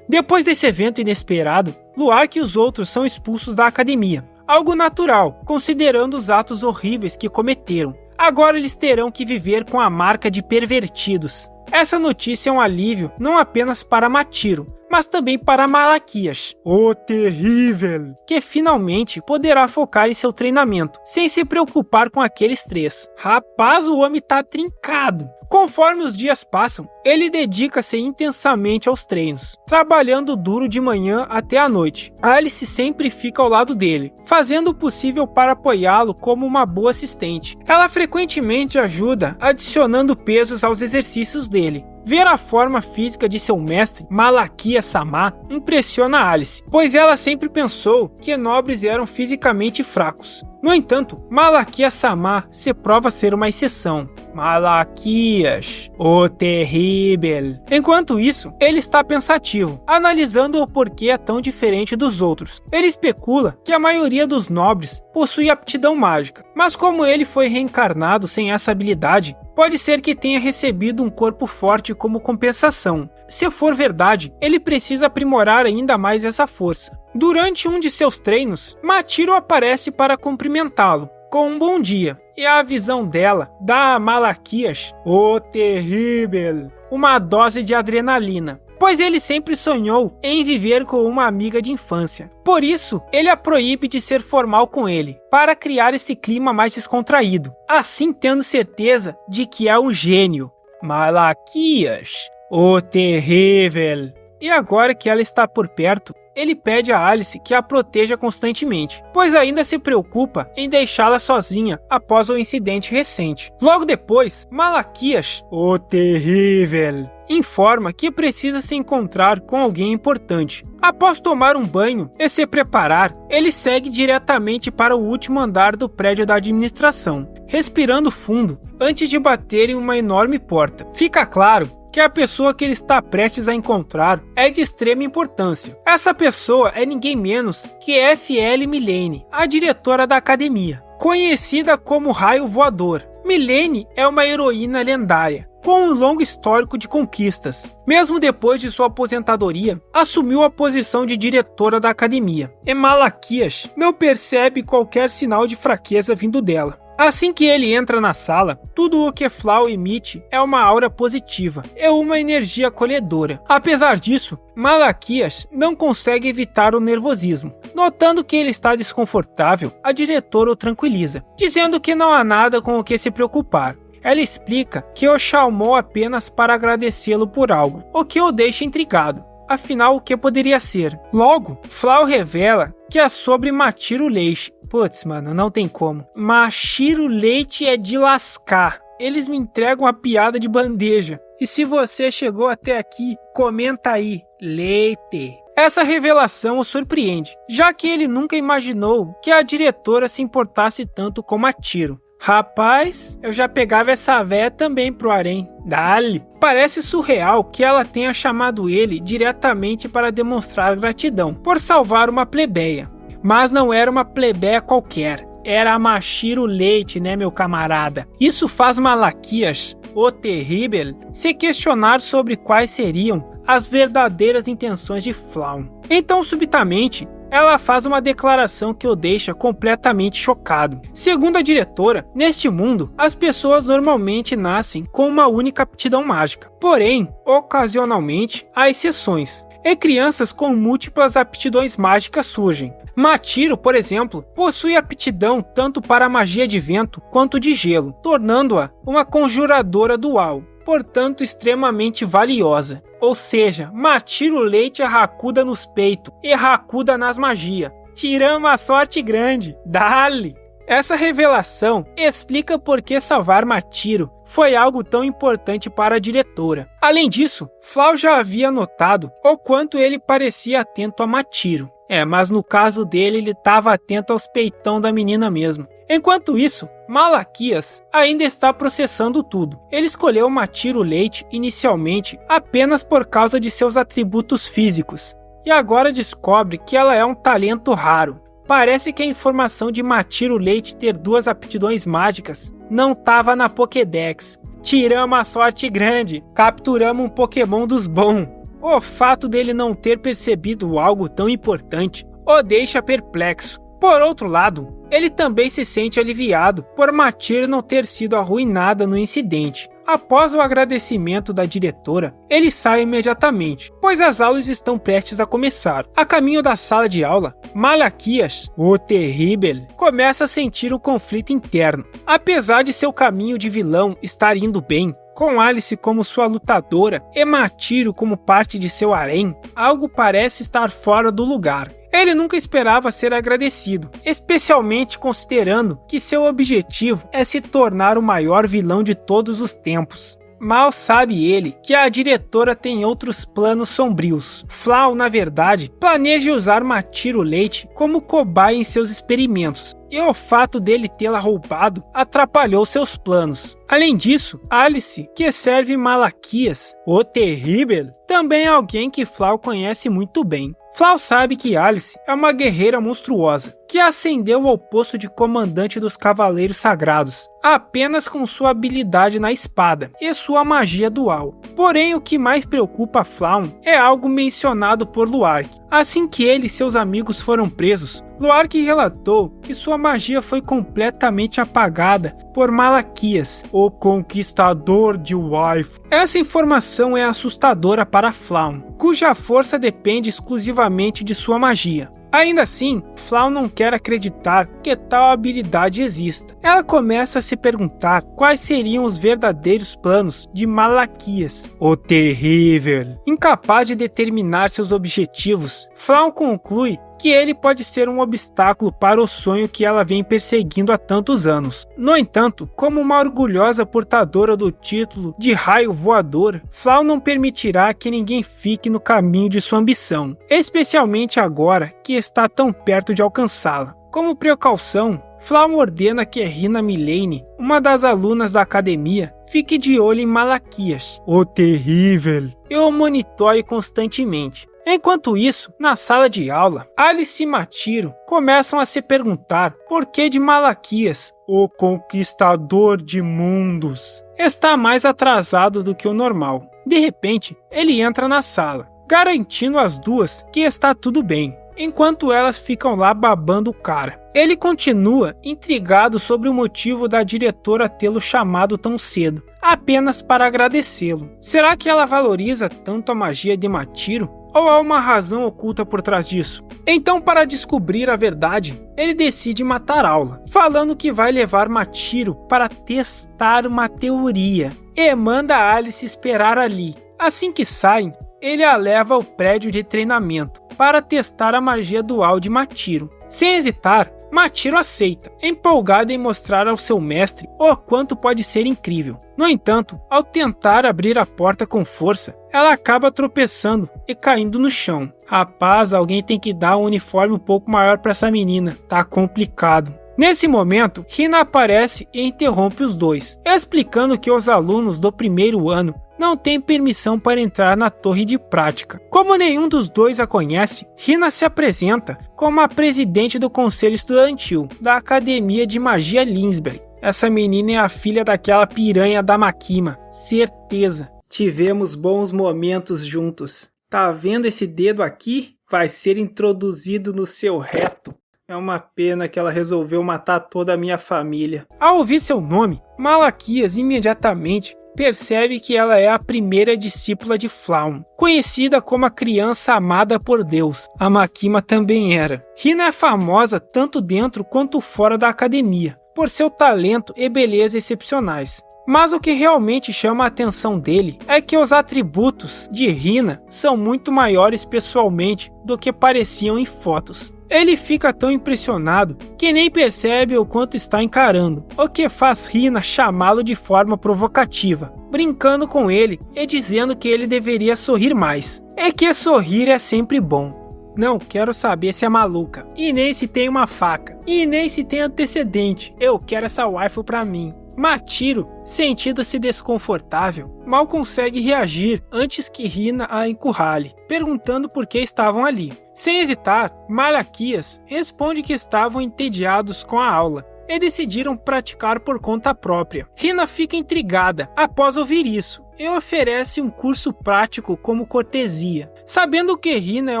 A: Depois desse evento inesperado, Luark e os outros são expulsos da academia. Algo natural, considerando os atos horríveis que cometeram. Agora eles terão que viver com a marca de pervertidos. Essa notícia é um alívio não apenas para Machiro, mas também para Malaquias, o terrível, que finalmente poderá focar em seu treinamento, sem se preocupar com aqueles três. Rapaz, o homem tá trincado. Conforme os dias passam, ele dedica-se intensamente aos treinos, trabalhando duro de manhã até a noite. Alice sempre fica ao lado dele, fazendo o possível para apoiá-lo como uma boa assistente. Ela frequentemente ajuda, adicionando pesos aos exercícios dele. Ver a forma física de seu mestre, Malaquias-sama, impressiona Alice, pois ela sempre pensou que nobres eram fisicamente fracos. No entanto, Malaquias-sama se prova ser uma exceção. Malaquias, o terrível. Enquanto isso, ele está pensativo, analisando o porquê é tão diferente dos outros. Ele especula que a maioria dos nobres possui aptidão mágica, mas como ele foi reencarnado sem essa habilidade, pode ser que tenha recebido um corpo forte como compensação. Se for verdade, ele precisa aprimorar ainda mais essa força. Durante um de seus treinos, Machiro aparece para cumprimentá-lo com um bom dia, e a visão dela dá a Malaquias, o terrível, uma dose de adrenalina, pois ele sempre sonhou em viver com uma amiga de infância. Por isso, ele a proíbe de ser formal com ele, para criar esse clima mais descontraído, assim tendo certeza de que é um gênio. Malaquias, o terrível. E agora que ela está por perto, ele pede a Alice que a proteja constantemente, pois ainda se preocupa em deixá-la sozinha após o incidente recente. Logo depois, Malaquias, o terrível, informa que precisa se encontrar com alguém importante. Após tomar um banho e se preparar, ele segue diretamente para o último andar do prédio da administração, respirando fundo antes de bater em uma enorme porta. Fica claro que a pessoa que ele está prestes a encontrar é de extrema importância. Essa pessoa é ninguém menos que F.L. Milene, a diretora da academia. Conhecida como Raio Voador, Milene é uma heroína lendária, com um longo histórico de conquistas. Mesmo depois de sua aposentadoria, assumiu a posição de diretora da academia. E Malaquias não percebe qualquer sinal de fraqueza vindo dela. Assim que ele entra na sala, tudo o que Flau emite é uma aura positiva, é uma energia acolhedora. Apesar disso, Malaquias não consegue evitar o nervosismo. Notando que ele está desconfortável, a diretora o tranquiliza, dizendo que não há nada com o que se preocupar. Ela explica que o chamou apenas para agradecê-lo por algo, o que o deixa intrigado. Afinal, o que poderia ser? Logo, Flau revela que é sobre Machiro Leite. Putz, mano, não tem como. Machiro Leite é de lascar. Eles me entregam a piada de bandeja. E se você chegou até aqui, comenta aí. Leite. Essa revelação o surpreende, já que ele nunca imaginou que a diretora se importasse tanto com Machiro. Rapaz, eu já pegava essa véia também pro harém. Dale! Parece surreal que ela tenha chamado ele diretamente para demonstrar gratidão por salvar uma plebeia. Mas não era uma plebeia qualquer, era a Machiro Leite, né, meu camarada? Isso faz Malaquias, o terrível, se questionar sobre quais seriam as verdadeiras intenções de Flaum. Então, subitamente, ela faz uma declaração que o deixa completamente chocado. Segundo a diretora, neste mundo, as pessoas normalmente nascem com uma única aptidão mágica. Porém, ocasionalmente, há exceções, e crianças com múltiplas aptidões mágicas surgem. Machiro, por exemplo, possui aptidão tanto para a magia de vento quanto de gelo, tornando-a uma conjuradora dual, portanto extremamente valiosa. Ou seja, Machiro Leite é Hakuda nos peitos e Hakuda nas magias. Tiramos a sorte grande. Dale! Essa revelação explica por que salvar Machiro foi algo tão importante para a diretora. Além disso, Flau já havia notado o quanto ele parecia atento a Machiro. Mas no caso dele, ele estava atento aos peitão da menina mesmo. Enquanto isso, Malaquias ainda está processando tudo. Ele escolheu Machiro Leite inicialmente apenas por causa de seus atributos físicos, e agora descobre que ela é um talento raro. Parece que a informação de Machiro Leite ter 2 aptidões mágicas não estava na Pokédex. Tiramos a sorte grande, capturamos um Pokémon dos bons. O fato dele não ter percebido algo tão importante o deixa perplexo. Por outro lado, ele também se sente aliviado por Machiro não ter sido arruinada no incidente. Após o agradecimento da diretora, ele sai imediatamente, pois as aulas estão prestes a começar. A caminho da sala de aula, Malaquias, o terrível, começa a sentir um conflito interno. Apesar de seu caminho de vilão estar indo bem, com Alice como sua lutadora e Machiro como parte de seu harém, algo parece estar fora do lugar. Ele nunca esperava ser agradecido, especialmente considerando que seu objetivo é se tornar o maior vilão de todos os tempos. Mal sabe ele que a diretora tem outros planos sombrios. Flau, na verdade, planeja usar Machiro Leite como cobaia em seus experimentos, e o fato dele tê-la roubado atrapalhou seus planos. Além disso, Alice, que serve Malaquias, o terrível, também é alguém que Flau conhece muito bem. Flau sabe que Alice é uma guerreira monstruosa, que ascendeu ao posto de comandante dos Cavaleiros Sagrados, apenas com sua habilidade na espada e sua magia dual. Porém, o que mais preocupa Flau é algo mencionado por Luark. Assim que ele e seus amigos foram presos, Luark relatou que sua magia foi completamente apagada por Malaquias, o conquistador de Waifu. Essa informação é assustadora para Flau, cuja força depende exclusivamente de sua magia. Ainda assim, Flau não quer acreditar que tal habilidade exista. Ela começa a se perguntar quais seriam os verdadeiros planos de Malaquias, o terrível. Incapaz de determinar seus objetivos, Flau conclui que ele pode ser um obstáculo para o sonho que ela vem perseguindo há tantos anos. No entanto, como uma orgulhosa portadora do título de raio voador, Flau não permitirá que ninguém fique no caminho de sua ambição, especialmente agora que está tão perto de alcançá-la. Como precaução, Flau ordena que Rina Milane, uma das alunas da academia, fique de olho em Malaquias, o terrível, e o monitore constantemente. Enquanto isso, na sala de aula, Alice e Machiro começam a se perguntar por que de Malaquias, o conquistador de mundos, está mais atrasado do que o normal. De repente, ele entra na sala, garantindo às duas que está tudo bem, enquanto elas ficam lá babando o cara. Ele continua intrigado sobre o motivo da diretora tê-lo chamado tão cedo, apenas para agradecê-lo. Será que ela valoriza tanto a magia de Machiro? Ou há uma razão oculta por trás disso? Então, para descobrir a verdade, ele decide matar aula, falando que vai levar Machiro para testar uma teoria, e manda Alice esperar ali. Assim que saem, ele a leva ao prédio de treinamento para testar a magia dual de Machiro. Sem hesitar, Machiro aceita, empolgada em mostrar ao seu mestre o quanto pode ser incrível. No entanto, ao tentar abrir a porta com força, ela acaba tropeçando e caindo no chão. Rapaz, alguém tem que dar um uniforme um pouco maior para essa menina, tá complicado. Nesse momento, Hina aparece e interrompe os dois, explicando que os alunos do primeiro ano não têm permissão para entrar na torre de prática. Como nenhum dos dois a conhece, Hina se apresenta como a presidente do conselho estudantil da Academia de Magia Linsberg. Essa menina é a filha daquela piranha da Makima, certeza. Tivemos bons momentos juntos. Tá vendo esse dedo aqui? Vai ser introduzido no seu reto. É uma pena que ela resolveu matar toda a minha família. Ao ouvir seu nome, Malaquias imediatamente percebe que ela é a primeira discípula de Flaum, conhecida como a criança amada por Deus. A Makima também era. Hina é famosa tanto dentro quanto fora da academia, por seu talento e beleza excepcionais. Mas o que realmente chama a atenção dele é que os atributos de Hina são muito maiores pessoalmente do que pareciam em fotos. Ele fica tão impressionado que nem percebe o quanto está encarando, o que faz Hina chamá-lo de forma provocativa, brincando com ele e dizendo que ele deveria sorrir mais. É que sorrir é sempre bom. Não quero saber se é maluca, e nem se tem uma faca, e nem se tem antecedente. Eu quero essa waifu pra mim. Machiro, sentindo-se desconfortável, mal consegue reagir antes que Hina a encurrale, perguntando por que estavam ali. Sem hesitar, Malaquias responde que estavam entediados com a aula e decidiram praticar por conta própria. Hina fica intrigada após ouvir isso e oferece um curso prático como cortesia. Sabendo que Hina é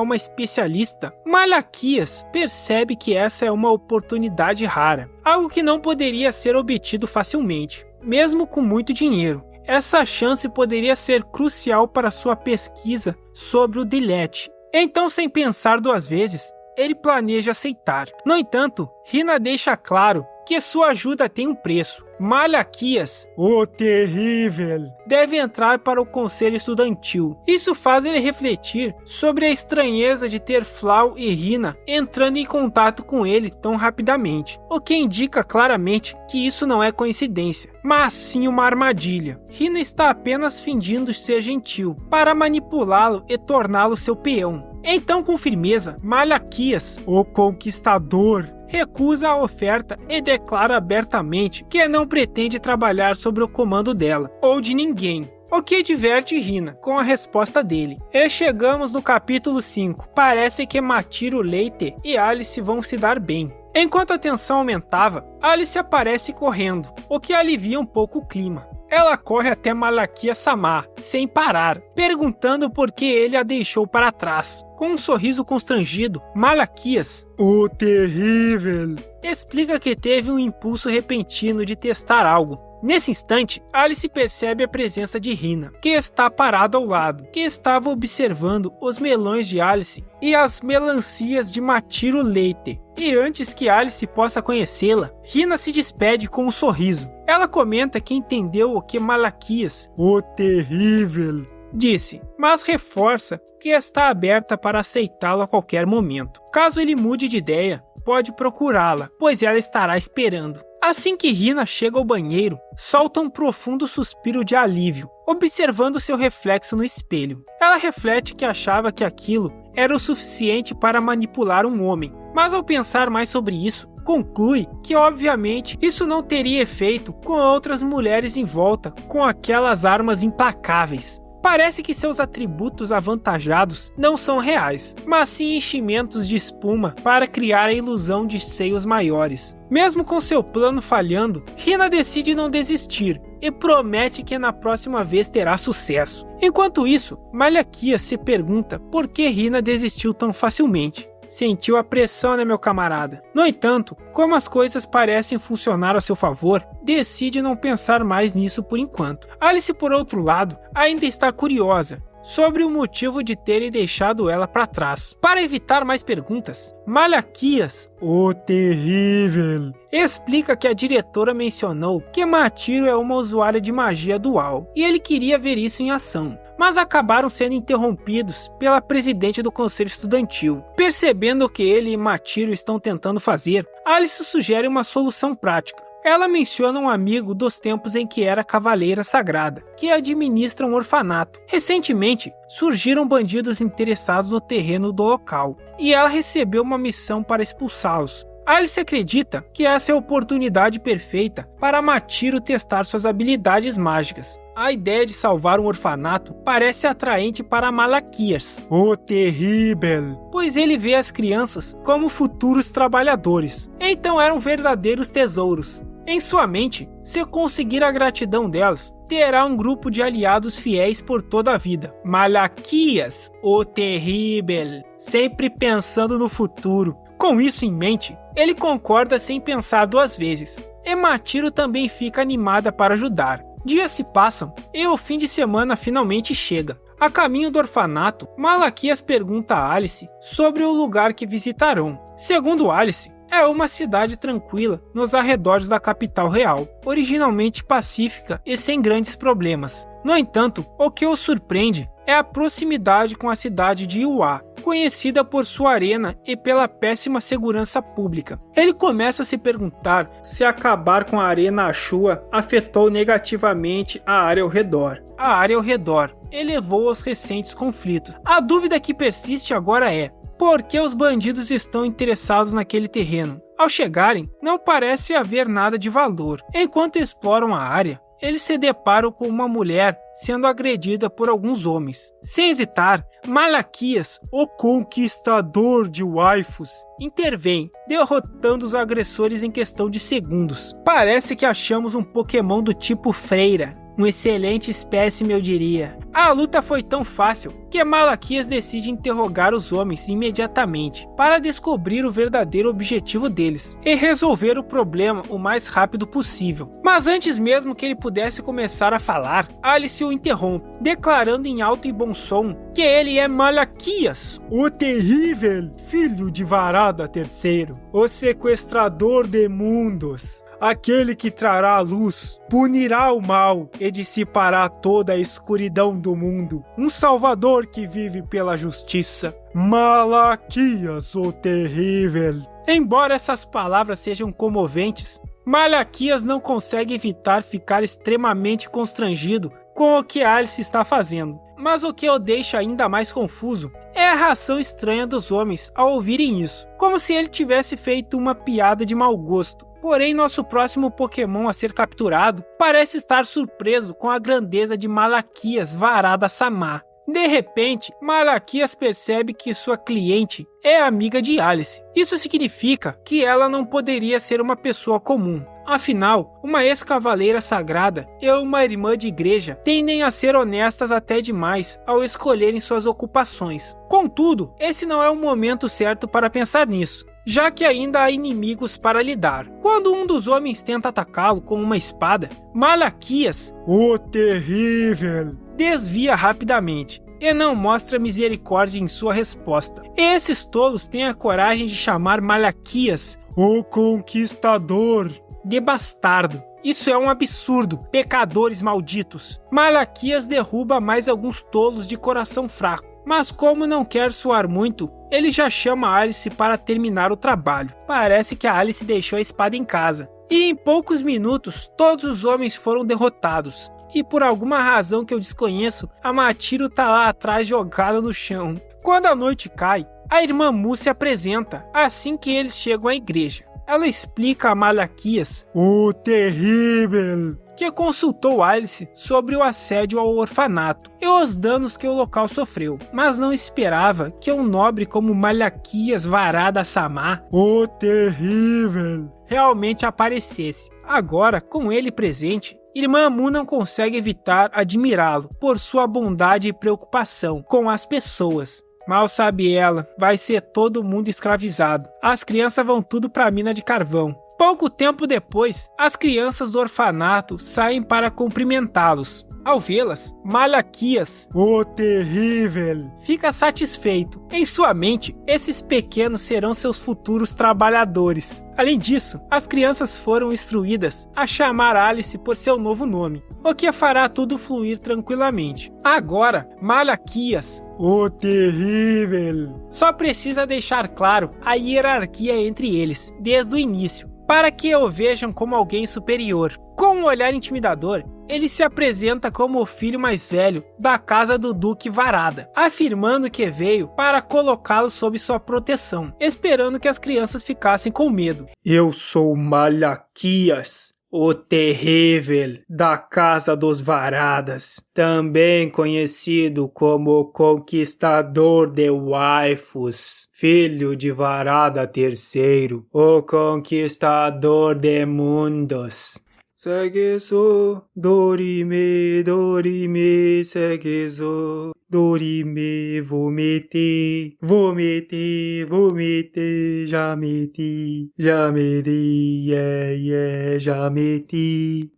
A: uma especialista, Malaquias percebe que essa é uma oportunidade rara, algo que não poderia ser obtido facilmente, mesmo com muito dinheiro. Essa chance poderia ser crucial para sua pesquisa sobre o Dilete. Então, sem pensar duas vezes, ele planeja aceitar. No entanto, Hina deixa claro que sua ajuda tem um preço. Malaquias, o terrível, deve entrar para o conselho estudantil. Isso faz ele refletir sobre a estranheza de ter Flau e Hina entrando em contato com ele tão rapidamente, o que indica claramente que isso não é coincidência, mas sim uma armadilha. Hina está apenas fingindo ser gentil para manipulá-lo e torná-lo seu peão. Então, com firmeza, Malaquias, o conquistador, recusa a oferta e declara abertamente que não pretende trabalhar sob o comando dela, ou de ninguém. O que diverte Hina com a resposta dele. E chegamos no capítulo 5. Parece que Machiro Leite e Alice vão se dar bem. Enquanto a tensão aumentava, Alice aparece correndo, o que alivia um pouco o clima. Ela corre até Malaquias-sama, sem parar, perguntando por que ele a deixou para trás. Com um sorriso constrangido, Malaquias, o terrível, explica que teve um impulso repentino de testar algo. Nesse instante, Alice percebe a presença de Hina, que está parada ao lado, que estava observando os melões de Alice e as melancias de Machiro Leite. E antes que Alice possa conhecê-la, Hina se despede com um sorriso. Ela comenta que entendeu o que Malaquias, o terrível, disse, mas reforça que está aberta para aceitá-lo a qualquer momento. Caso ele mude de ideia, pode procurá-la, pois ela estará esperando. Assim que Hina chega ao banheiro, solta um profundo suspiro de alívio, observando seu reflexo no espelho. Ela reflete que achava que aquilo era o suficiente para manipular um homem, mas ao pensar mais sobre isso, conclui que obviamente isso não teria efeito com outras mulheres em volta com aquelas armas implacáveis. Parece que seus atributos avantajados não são reais, mas sim enchimentos de espuma para criar a ilusão de seios maiores. Mesmo com seu plano falhando, Hina decide não desistir e promete que na próxima vez terá sucesso. Enquanto isso, Malaquias se pergunta por que Hina desistiu tão facilmente. Sentiu a pressão, né, meu camarada? No entanto, como as coisas parecem funcionar a seu favor, decide não pensar mais nisso por enquanto. Alice, por outro lado, ainda está curiosa sobre o motivo de terem deixado ela para trás. Para evitar mais perguntas, Malaquias, o terrível, explica que a diretora mencionou que Machiro é uma usuária de magia dual e ele queria ver isso em ação, mas acabaram sendo interrompidos pela presidente do conselho estudantil. Percebendo o que ele e Machiro estão tentando fazer, Alice sugere uma solução prática. Ela menciona um amigo dos tempos em que era cavaleira sagrada, que administra um orfanato. Recentemente, surgiram bandidos interessados no terreno do local, e ela recebeu uma missão para expulsá-los. Alice acredita que essa é a oportunidade perfeita para Machiro testar suas habilidades mágicas. A ideia de salvar um orfanato parece atraente para Malaquias, o terrível, pois ele vê as crianças como futuros trabalhadores. Então eram verdadeiros tesouros. Em sua mente, se conseguir a gratidão delas, terá um grupo de aliados fiéis por toda a vida. Malaquias, o terrível, sempre pensando no futuro. Com isso em mente, ele concorda sem pensar duas vezes. E Machiro também fica animada para ajudar. Dias se passam e o fim de semana finalmente chega. A caminho do orfanato, Malaquias pergunta a Alice sobre o lugar que visitarão. Segundo Alice, é uma cidade tranquila nos arredores da capital real, originalmente pacífica e sem grandes problemas. No entanto, o que o surpreende é a proximidade com a cidade de Iwa, conhecida por sua arena e pela péssima segurança pública. Ele começa a se perguntar se acabar com a Arena Ashua afetou negativamente a área ao redor. A área ao redor elevou aos recentes conflitos. A dúvida que persiste agora é: por que os bandidos estão interessados naquele terreno? Ao chegarem, não parece haver nada de valor. Enquanto exploram a área, eles se deparam com uma mulher sendo agredida por alguns homens. Sem hesitar, Malaquias, o conquistador de waifus, intervém, derrotando os agressores em questão de segundos. Parece que achamos um Pokémon do tipo Freira. Um excelente espécime, eu diria. A luta foi tão fácil que Malaquias decide interrogar os homens imediatamente para descobrir o verdadeiro objetivo deles e resolver o problema o mais rápido possível. Mas antes mesmo que ele pudesse começar a falar, Alice o interrompe, declarando em alto e bom som que ele é Malaquias, o terrível filho de Varada III, o sequestrador de mundos. Aquele que trará a luz, punirá o mal e dissipará toda a escuridão do mundo. Um salvador que vive pela justiça. Malaquias, o terrível. Embora essas palavras sejam comoventes, Malaquias não consegue evitar ficar extremamente constrangido com o que Alice está fazendo. Mas o que o deixa ainda mais confuso é a reação estranha dos homens ao ouvirem isso, como se ele tivesse feito uma piada de mau gosto. Porém, nosso próximo Pokémon a ser capturado parece estar surpreso com a grandeza de Malaquias Varada-sama. De repente, Malaquias percebe que sua cliente é amiga de Alice. Isso significa que ela não poderia ser uma pessoa comum. Afinal, uma ex-cavaleira sagrada e uma irmã de igreja tendem a ser honestas até demais ao escolherem suas ocupações. Contudo, esse não é o momento certo para pensar nisso, já que ainda há inimigos para lidar. Quando um dos homens tenta atacá-lo com uma espada, Malaquias, o terrível, desvia rapidamente e não mostra misericórdia em sua resposta. E esses tolos têm a coragem de chamar Malaquias, o conquistador, de bastardo. Isso é um absurdo, pecadores malditos. Malaquias derruba mais alguns tolos de coração fraco, mas como não quer suar muito, ele já chama Alice para terminar o trabalho. Parece que a Alice deixou a espada em casa. E em poucos minutos, todos os homens foram derrotados. E por alguma razão que eu desconheço, a Machiro tá lá atrás jogada no chão. Quando a noite cai, a irmã Mu se apresenta assim que eles chegam à igreja. Ela explica a Malaquias, o terrível, que consultou Alice sobre o assédio ao orfanato e os danos que o local sofreu, mas não esperava que um nobre como Malaquias Varada-sama, o terrível, realmente aparecesse. Agora, com ele presente, Irmã Mu não consegue evitar admirá-lo por sua bondade e preocupação com as pessoas. Mal sabe ela, vai ser todo mundo escravizado. As crianças vão tudo pra mina de carvão. Pouco tempo depois, as crianças do orfanato saem para cumprimentá-los. Ao vê-las, Malaquias, o terrível, fica satisfeito. Em sua mente, esses pequenos serão seus futuros trabalhadores. Além disso, as crianças foram instruídas a chamar Alice por seu novo nome, o que fará tudo fluir tranquilamente. Agora, Malaquias, o terrível, só precisa deixar claro a hierarquia entre eles, desde o início, para que o vejam como alguém superior. Com um olhar intimidador, ele se apresenta como o filho mais velho da casa do Duque Varada, afirmando que veio para colocá-lo sob sua proteção, esperando que as crianças ficassem com medo. Eu sou Malaquias, o terrível da casa dos Varadas, também conhecido como o Conquistador de Waifus, filho de Varada III, o Conquistador de Mundos. Segeso, dorime, dorime, segeso, dorime, vomite, vomite, vomite, já meti, já meti,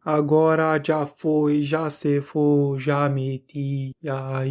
A: agora já foi, já se foi, já meti, já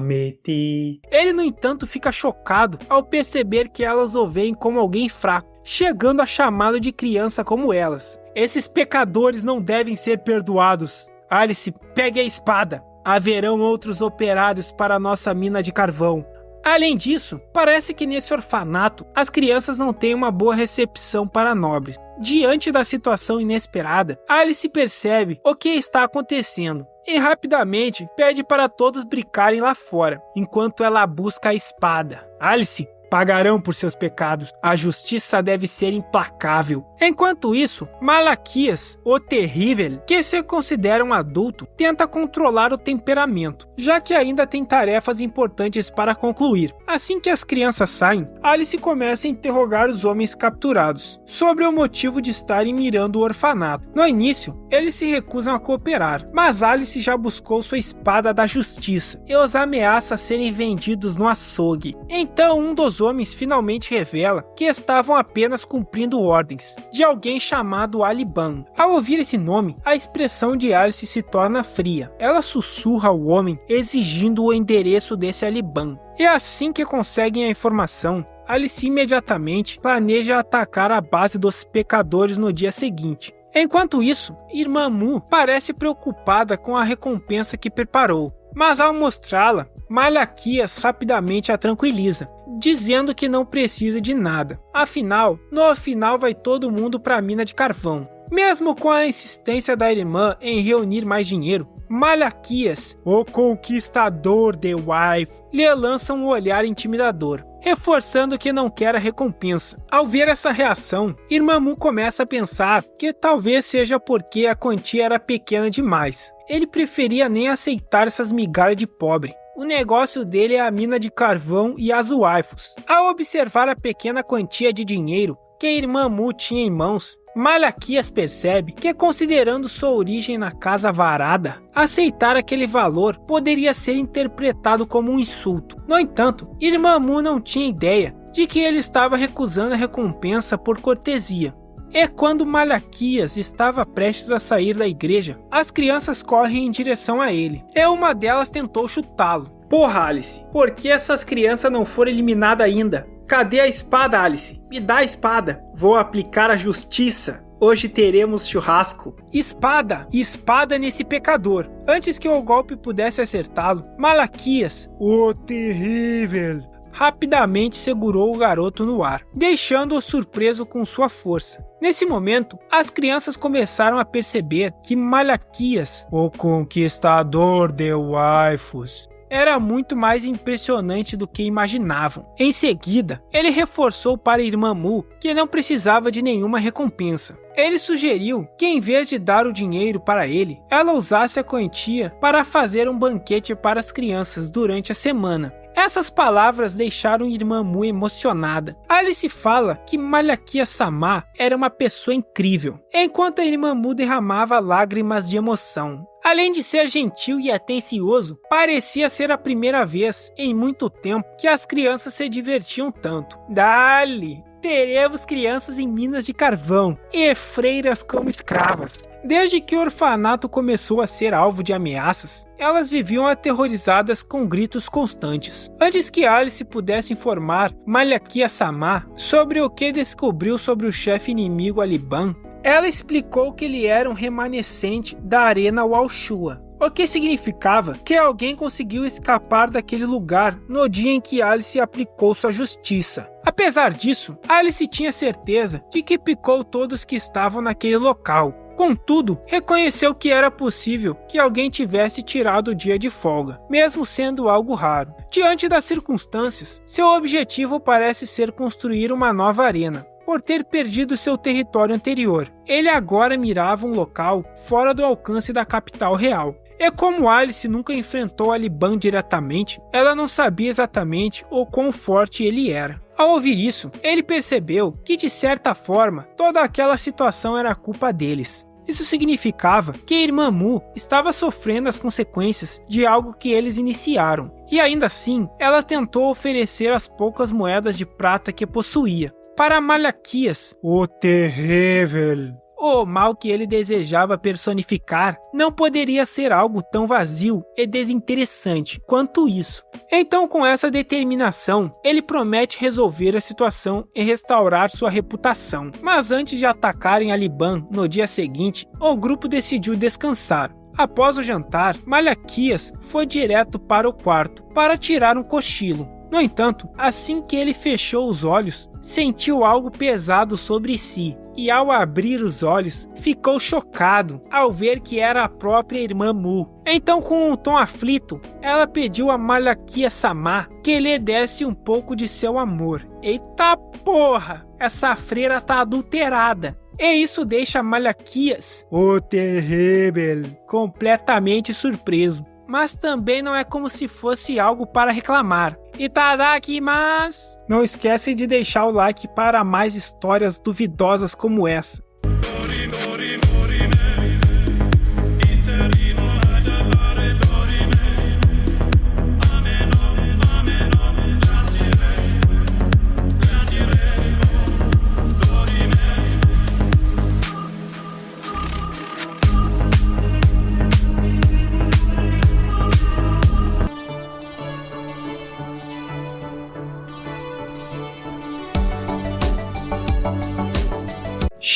A: meti. Ele, no entanto, fica chocado ao perceber que elas o veem como alguém fraco, chegando a chamá-lo de criança como elas. Esses pecadores não devem ser perdoados. Alice, pegue a espada. Haverão outros operários para nossa mina de carvão. Além disso, parece que nesse orfanato, as crianças não têm uma boa recepção para nobres. Diante da situação inesperada, Alice percebe o que está acontecendo e rapidamente pede para todos brincarem lá fora, enquanto ela busca a espada. Alice, pagarão por seus pecados. A justiça deve ser implacável. Enquanto isso, Malaquias, o terrível, que se considera um adulto, tenta controlar o temperamento, já que ainda tem tarefas importantes para concluir. Assim que as crianças saem, Alice começa a interrogar os homens capturados sobre o motivo de estarem mirando o orfanato. No início, eles se recusam a cooperar, mas Alice já buscou sua espada da justiça e os ameaça a serem vendidos no açougue. Então um dos homens finalmente revela que estavam apenas cumprindo ordens de alguém chamado Aliban. Ao ouvir esse nome, a expressão de Alice se torna fria. Ela sussurra ao homem exigindo o endereço desse Aliban. E assim que conseguem a informação, Alice imediatamente planeja atacar a base dos pecadores no dia seguinte. Enquanto isso, Irmã Mu parece preocupada com a recompensa que preparou, mas ao mostrá-la, Malaquias rapidamente a tranquiliza, dizendo que não precisa de nada. Afinal, no final vai todo mundo para a mina de carvão. Mesmo com a insistência da irmã em reunir mais dinheiro, Malaquias, o conquistador de Wife, lhe lança um olhar intimidador, reforçando que não quer a recompensa. Ao ver essa reação, Irmã Mu começa a pensar que talvez seja porque a quantia era pequena demais. Ele preferia nem aceitar essas migalhas de pobre. O negócio dele é a mina de carvão e as waifus. Ao observar a pequena quantia de dinheiro que a Irmã Mu tinha em mãos, Malaquias percebe que, considerando sua origem na casa Varada, aceitar aquele valor poderia ser interpretado como um insulto. No entanto, Irmã Mu não tinha ideia de que ele estava recusando a recompensa por cortesia. É quando Malaquias estava prestes a sair da igreja, as crianças correm em direção a ele, e uma delas tentou chutá-lo. Porra, Alice, por que essas crianças não foram eliminadas ainda? Cadê a espada, Alice? Me dá a espada. Vou aplicar a justiça. Hoje teremos churrasco. Espada! Espada nesse pecador. Antes que o golpe pudesse acertá-lo, Malaquias, o terrível, rapidamente segurou o garoto no ar, deixando-o surpreso com sua força. Nesse momento, as crianças começaram a perceber que Malaquias, o conquistador de waifus, era muito mais impressionante do que imaginavam. Em seguida, ele reforçou para a Irmã Mu que não precisava de nenhuma recompensa. Ele sugeriu que, em vez de dar o dinheiro para ele, ela usasse a quantia para fazer um banquete para as crianças durante a semana. Essas palavras deixaram Irmã Mu emocionada. Alice fala que Malaquias-sama era uma pessoa incrível, enquanto a Irmã Mu derramava lágrimas de emoção. Além de ser gentil e atencioso, parecia ser a primeira vez em muito tempo que as crianças se divertiam tanto. Dali! teremos crianças em minas de carvão e freiras como escravas. Desde que o orfanato começou a ser alvo de ameaças, elas viviam aterrorizadas com gritos constantes. Antes que Alice pudesse informar Malakia-sama sobre o que descobriu sobre o chefe inimigo Aliban, ela explicou que ele era um remanescente da Arena Walshua, o que significava que alguém conseguiu escapar daquele lugar no dia em que Alice aplicou sua justiça. Apesar disso, Alice tinha certeza de que picou todos que estavam naquele local. Contudo, reconheceu que era possível que alguém tivesse tirado o dia de folga, mesmo sendo algo raro. Diante das circunstâncias, seu objetivo parece ser construir uma nova arena, por ter perdido seu território anterior. Ele agora mirava um local fora do alcance da capital real. E como Alice nunca enfrentou Aliban diretamente, ela não sabia exatamente o quão forte ele era. Ao ouvir isso, ele percebeu que de certa forma toda aquela situação era culpa deles. Isso significava que a irmã Mu estava sofrendo as consequências de algo que eles iniciaram. E ainda assim, ela tentou oferecer as poucas moedas de prata que possuía para Malaquias, o terrível. O mal que ele desejava personificar não poderia ser algo tão vazio e desinteressante quanto isso. Então, com essa determinação, ele promete resolver a situação e restaurar sua reputação. Mas antes de atacarem Aliban no dia seguinte, o grupo decidiu descansar. Após o jantar, Malaquias foi direto para o quarto para tirar um cochilo. No entanto, assim que ele fechou os olhos, sentiu algo pesado sobre si e, ao abrir os olhos, ficou chocado ao ver que era a própria irmã Mu. Então, com um tom aflito, ela pediu a Malakia-sama que lhe desse um pouco de seu amor. Eita porra! Essa freira tá adulterada! E isso deixa Malaquias, o terrível, completamente surpreso. Mas também não é como se fosse algo para reclamar. Itadakimasu! Não esquece de deixar o like para mais histórias duvidosas como essa.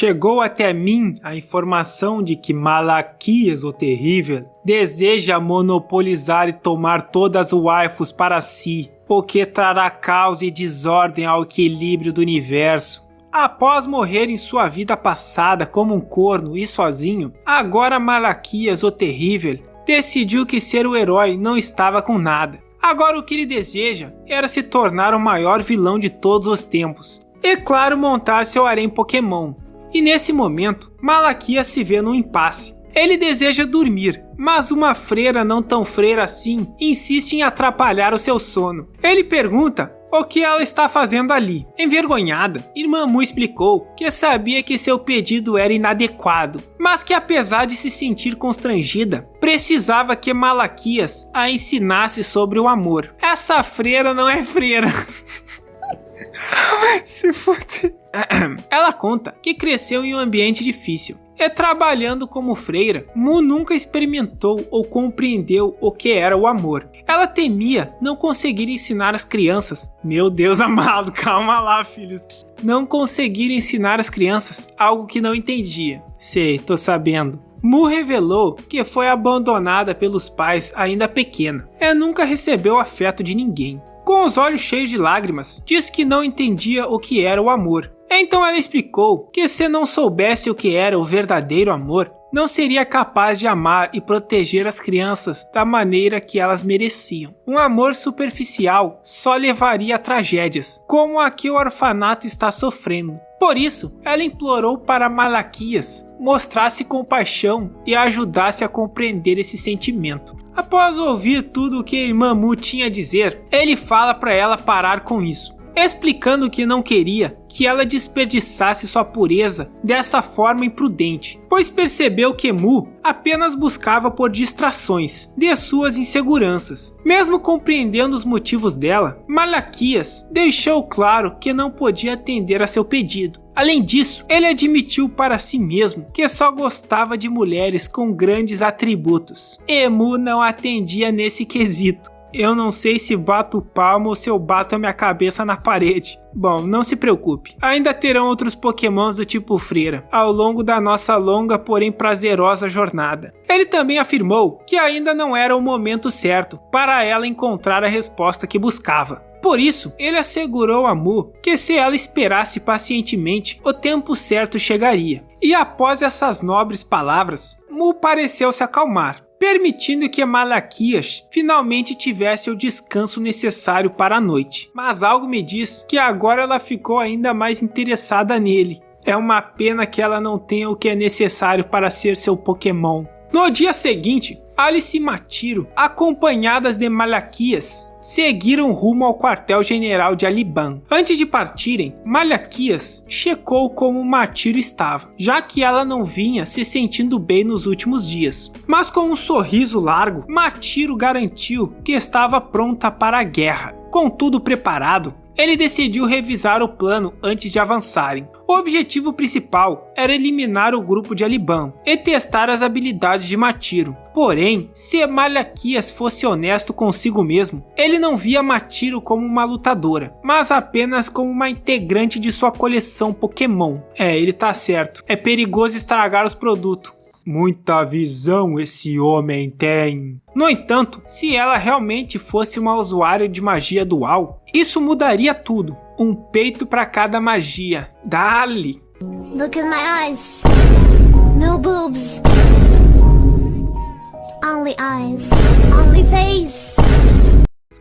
A: Chegou até mim a informação de que Malaquias, o terrível, deseja monopolizar e tomar todas as waifus para si, o que trará caos e desordem ao equilíbrio do universo. Após morrer em sua vida passada como um corno e sozinho, agora Malaquias, o terrível, decidiu que ser o herói não estava com nada. Agora o que ele deseja era se tornar o maior vilão de todos os tempos. E claro, montar seu harém Pokémon. E nesse momento, Malaquias se vê num impasse. Ele deseja dormir, mas uma freira não tão freira assim insiste em atrapalhar o seu sono. Ele pergunta o que ela está fazendo ali. Envergonhada, irmã Mu explicou que sabia que seu pedido era inadequado, mas que apesar de se sentir constrangida, precisava que Malaquias a ensinasse sobre o amor. Essa freira não é freira. Se fuder. Ela conta que cresceu em um ambiente difícil. E trabalhando como freira, Mu nunca experimentou ou compreendeu o que era o amor. Ela temia não conseguir ensinar as crianças. Meu Deus amado, calma lá, filhos. Não conseguir ensinar as crianças algo que não entendia. Sei, tô sabendo. Mu revelou que foi abandonada pelos pais ainda pequena. Ela nunca recebeu afeto de ninguém. Com os olhos cheios de lágrimas, disse que não entendia o que era o amor. Então ela explicou que se não soubesse o que era o verdadeiro amor, não seria capaz de amar e proteger as crianças da maneira que elas mereciam. Um amor superficial só levaria a tragédias, como a que o orfanato está sofrendo. Por isso, ela implorou para Malaquias mostrasse compaixão e a ajudasse a compreender esse sentimento. Após ouvir tudo o que a irmã Mu tinha a dizer, ele fala para ela parar com isso, explicando que não queria que ela desperdiçasse sua pureza dessa forma imprudente, pois percebeu que Mu apenas buscava por distrações de suas inseguranças. Mesmo compreendendo os motivos dela, Malaquias deixou claro que não podia atender a seu pedido. Além disso, ele admitiu para si mesmo que só gostava de mulheres com grandes atributos. E Mu não atendia nesse quesito. Eu não sei se bato palma ou se eu bato a minha cabeça na parede. Bom, não se preocupe. Ainda terão outros pokémons do tipo Freira ao longo da nossa longa, porém prazerosa jornada. Ele também afirmou que ainda não era o momento certo para ela encontrar a resposta que buscava. Por isso, ele assegurou a Mu que se ela esperasse pacientemente, o tempo certo chegaria. E após essas nobres palavras, Mu pareceu se acalmar, permitindo que Malaquias finalmente tivesse o descanso necessário para a noite. Mas algo me diz que agora ela ficou ainda mais interessada nele. É uma pena que ela não tenha o que é necessário para ser seu Pokémon. No dia seguinte, Alice e Matiro, acompanhadas de Malaquias, seguiram rumo ao quartel-general de Aliban. Antes de partirem, Malaquias checou como Matiro estava, já que ela não vinha se sentindo bem nos últimos dias. Mas com um sorriso largo, Matiro garantiu que estava pronta para a guerra. Com tudo preparado, ele decidiu revisar o plano antes de avançarem. O objetivo principal era eliminar o grupo de Aliban e testar as habilidades de Matiro. Porém, se Malaquias fosse honesto consigo mesmo, ele não via Matiro como uma lutadora, mas apenas como uma integrante de sua coleção Pokémon. Ele tá certo. É perigoso estragar os produtos. Muita visão esse homem tem. No entanto, se ela realmente fosse uma usuária de magia dual, isso mudaria tudo. Um peito para cada magia. Dale!
C: Look at my eyes. No boobs. Only eyes. Only face.